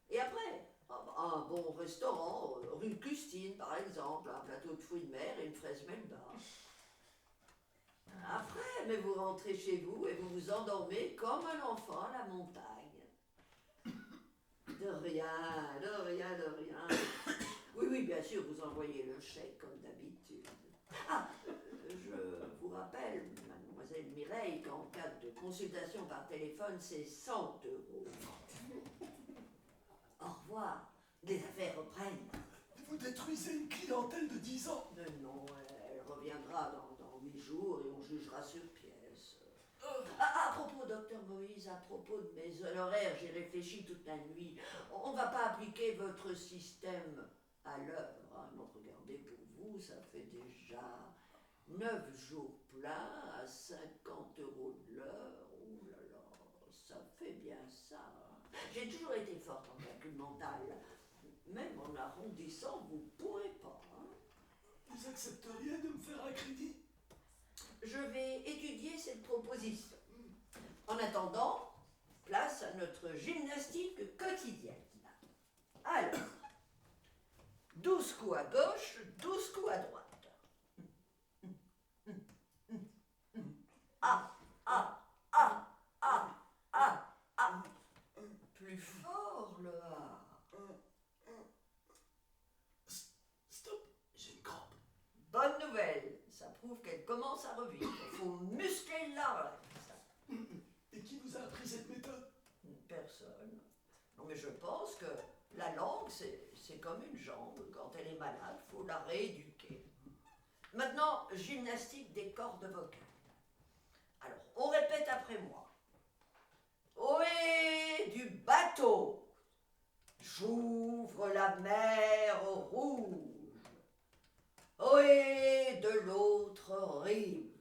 Et après, un bon restaurant, rue Custine par exemple, un plateau de fruits de mer et une fraise melba. Après, mais vous rentrez chez vous et vous vous endormez comme un enfant à la montagne. De rien, de rien, de rien. Oui, oui, bien sûr, vous envoyez le chèque comme d'habitude. Ah, je vous rappelle, mademoiselle Mireille, qu'en cas de consultation par téléphone, c'est 100 €. Au revoir. Les affaires reprennent. Vous détruisez une clientèle de 10 ans. Non, elle reviendra dans 8 jours et on jugera sur pièce. À propos, docteur Moïse, à propos de mes honoraires, j'ai réfléchi toute la nuit. On va pas appliquer votre système à l'heure. Hein. Non, regardez, pour vous, ça fait déjà 9 jours pleins à 50 € de l'heure. Oh là là, ça fait bien ça. Hein. J'ai toujours été forte en calcul mental. Même en arrondissant, vous ne pourrez pas. Hein. Vous accepteriez de me faire un crédit? Je vais étudier cette proposition. En attendant, place à notre gymnastique quotidienne. Alors, 12 coups à gauche, 12 coups à droite. Ah, ah, ah, ah, ah, ah. Plus fort, le A. Stop, j'ai une crampe. Bonne nouvelle, ça prouve qu'elle commence à revivre. Il faut muscler l'arrêt. Et qui vous a appris cette méthode? Personne. Non, mais je pense que la langue, c'est comme une jambe. Quand elle est malade, il faut la rééduquer. Maintenant, gymnastique des cordes vocales. Alors, on répète après moi. Ohé du bateau, j'ouvre la mer rouge. Ohé de l'autre rive.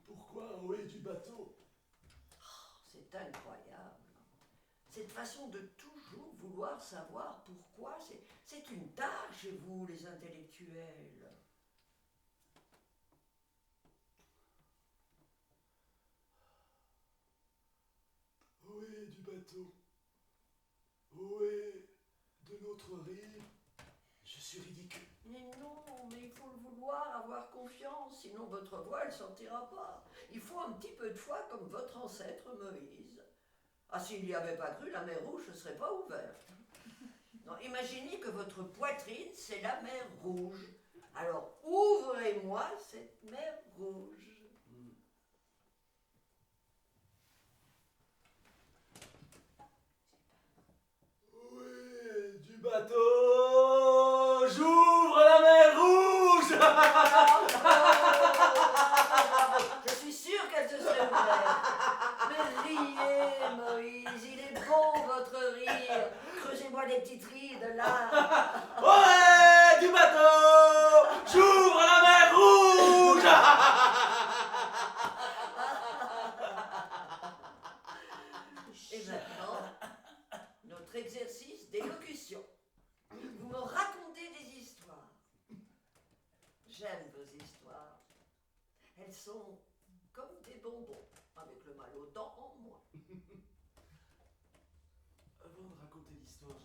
Pourquoi ohé du bateau? C'est incroyable. Cette façon de toujours vouloir savoir pourquoi, c'est une tare chez vous, les intellectuels. Ohé du bateau. Ohé de l'autre rive. Je suis ridicule. Mais non, mais il faut le vouloir, avoir confiance, sinon votre voix, elle sortira pas. Il faut un petit peu de foi comme votre ancêtre Moïse. Ah, s'il n'y avait pas cru, la mer Rouge ne serait pas ouverte. Non, imaginez que votre poitrine, c'est la mer Rouge. Alors, ouvrez-moi cette mer Rouge. Ohé du bateau. J'ouvre la mer rouge. Je suis sûre qu'elle se serait ouverte. Mais riez, Moïse, il est bon votre rire. Creusez-moi des petites rides là. Ohé du bateau. J'ouvre la mer rouge. Et maintenant, notre exercice d'élocution. Vous me racontez des histoires. J'aime vos histoires. Elles sont comme des bonbons, avec le mal aux dents en moins. Avant de raconter l'histoire,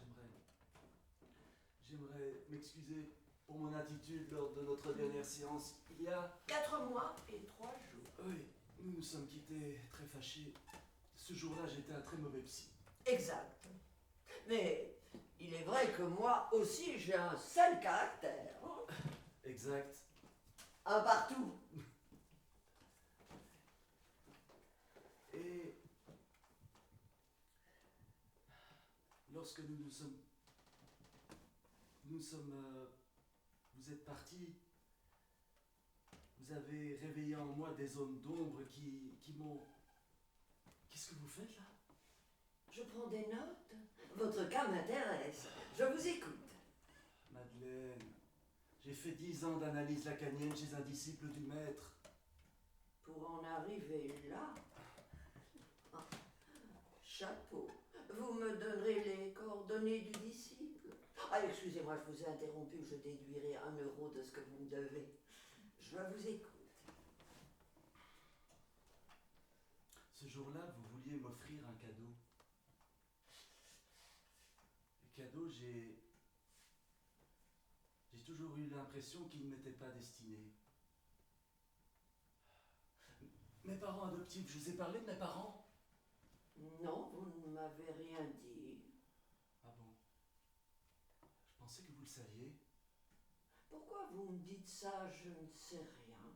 j'aimerais m'excuser pour mon attitude lors de notre dernière séance. Il y a... 4 mois et 3 jours. Oui, nous nous sommes quittés très fâchés. Ce jour-là, j'étais un très mauvais psy. Exact. Mais il est vrai que moi aussi j'ai un sale caractère. Hein. Exact. Un partout. Et lorsque vous êtes partis, vous avez réveillé en moi des zones d'ombre qui m'ont... Qu'est-ce que vous faites là? Je prends des notes. Votre cas m'intéresse. Je vous écoute. Madeleine, j'ai fait 10 ans d'analyse lacanienne chez un disciple du maître. Pour en arriver là, ah, chapeau, vous me donnerez les coordonnées du disciple. Ah, excusez-moi, je vous ai interrompu, je déduirai 1 € de ce que vous me devez. Je vous écoute. Ce jour-là, vous vouliez m'offrir un cadeau. Le cadeau, j'ai toujours eu l'impression qu'il ne m'était pas destiné. Mes parents adoptifs, je vous ai parlé de mes parents? Non, vous ne m'avez rien dit. Ah bon? Je pensais que vous le saviez. Pourquoi vous me dites ça? Je ne sais rien.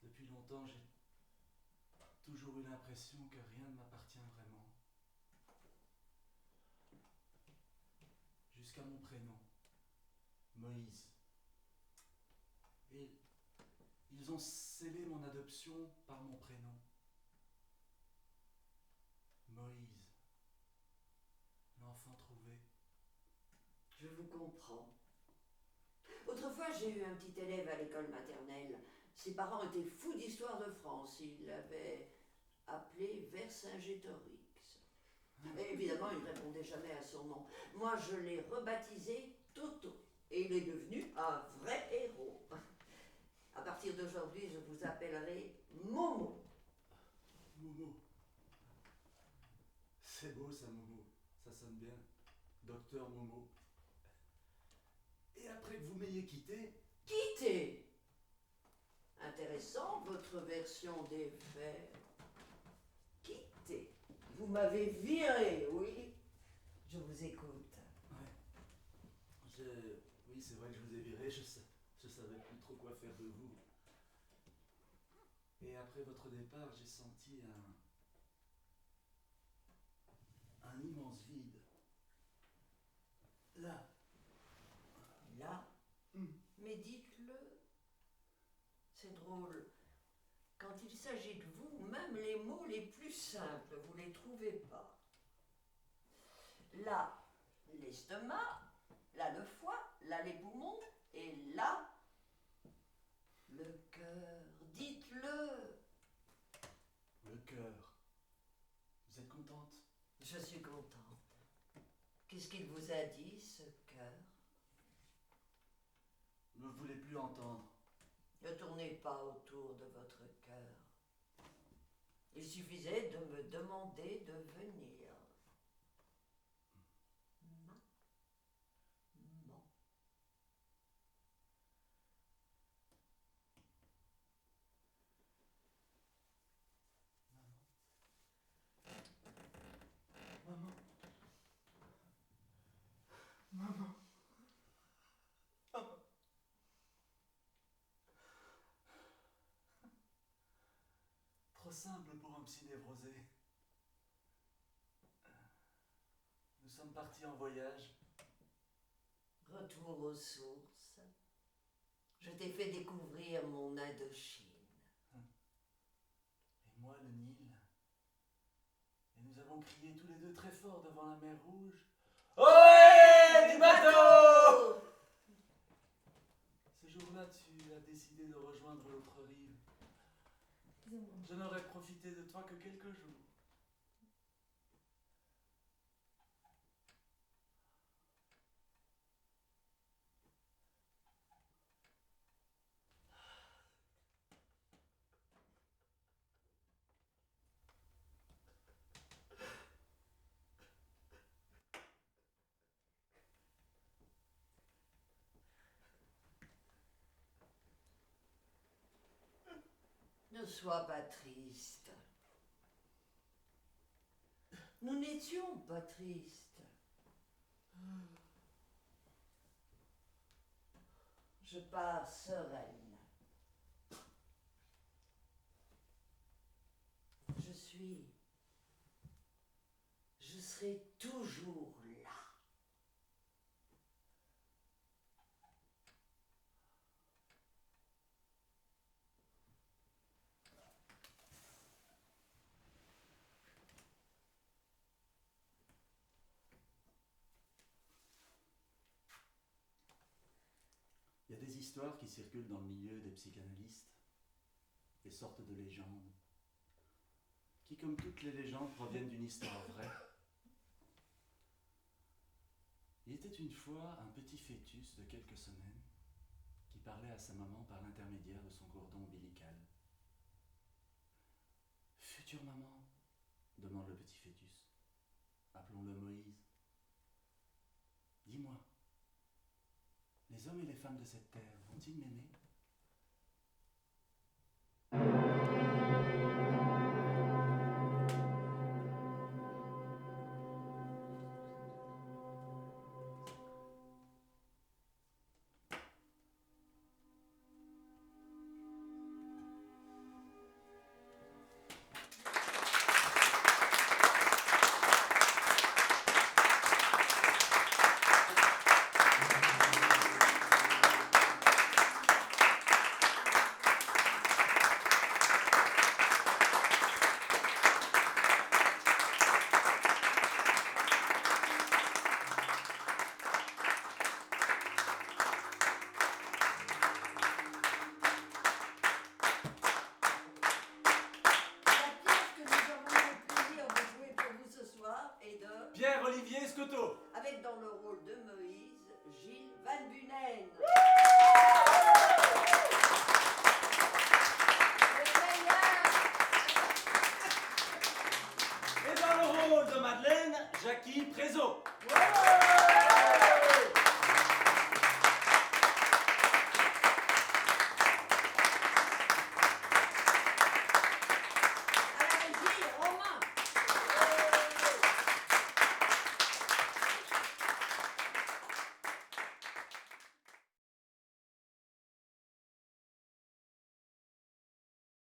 Depuis longtemps, j'ai toujours eu l'impression que rien ne m'appartient vraiment. Jusqu'à mon prénom, Moïse. Et ils ont scellé mon adoption par mon prénom. Moïse, l'enfant trouvé. Je vous comprends. Autrefois, j'ai eu un petit élève à l'école maternelle. Ses parents étaient fous d'histoire de France. Ils l'avaient appelé Vercingétorix. Et évidemment, il ne répondait jamais à son nom. Moi, je l'ai rebaptisé Toto. Et il est devenu un vrai héros. À partir d'aujourd'hui, je vous appellerai Momo. Momo. C'est beau ça, Momo. Ça sonne bien. Docteur Momo. Et après que vous m'ayez quitté... Quitté. Intéressant, votre version des faits. Quitté. Vous m'avez viré, oui. Je vous écoute. Ouais. Oui, c'est vrai que je vous ai viré. Je savais plus trop quoi faire de vous. Et après votre départ, j'ai senti un immense vide. Là. Là. Mais dites-le. C'est drôle. Quand il s'agit de vous, même les mots les plus simples, vous les trouvez pas. Là, l'estomac, là le foie, là les poumons, et là, le cœur. Dites-le. Le cœur. Vous êtes contente? Je suis contente. Qu'est-ce qu'il vous a dit, ce cœur? Ne voulez plus entendre. Ne tournez pas autour de votre cœur. Il suffisait de me demander de venir. Maman. Maman. Maman. Maman. Trop simple pour un psy névrosé. Nous sommes partis en voyage. Retour aux sources. Je t'ai fait découvrir mon Indochine. Et moi, le Nil. Et nous avons crié tous les deux très fort devant la mer Rouge. Ohé, du bateau! Ce jour-là, tu as décidé de rejoindre l'autre rive. Je n'aurais profité de toi que quelques jours. Ne sois pas triste. Nous n'étions pas tristes. Je pars sereine. Je serai toujours là. Il y a des histoires qui circulent dans le milieu des psychanalystes, des sortes de légendes, qui, comme toutes les légendes, proviennent d'une histoire vraie. Il était une fois un petit fœtus de quelques semaines qui parlait à sa maman par l'intermédiaire de son cordon ombilical. « Future maman », demande le petit fœtus. Appelons-le Moïse. « Dis-moi, les hommes et les femmes de cette terre vont-ils m'aimer ? » Madeleine. Et dans le rôle de Madeleine, Jackie Prézot. Ouais.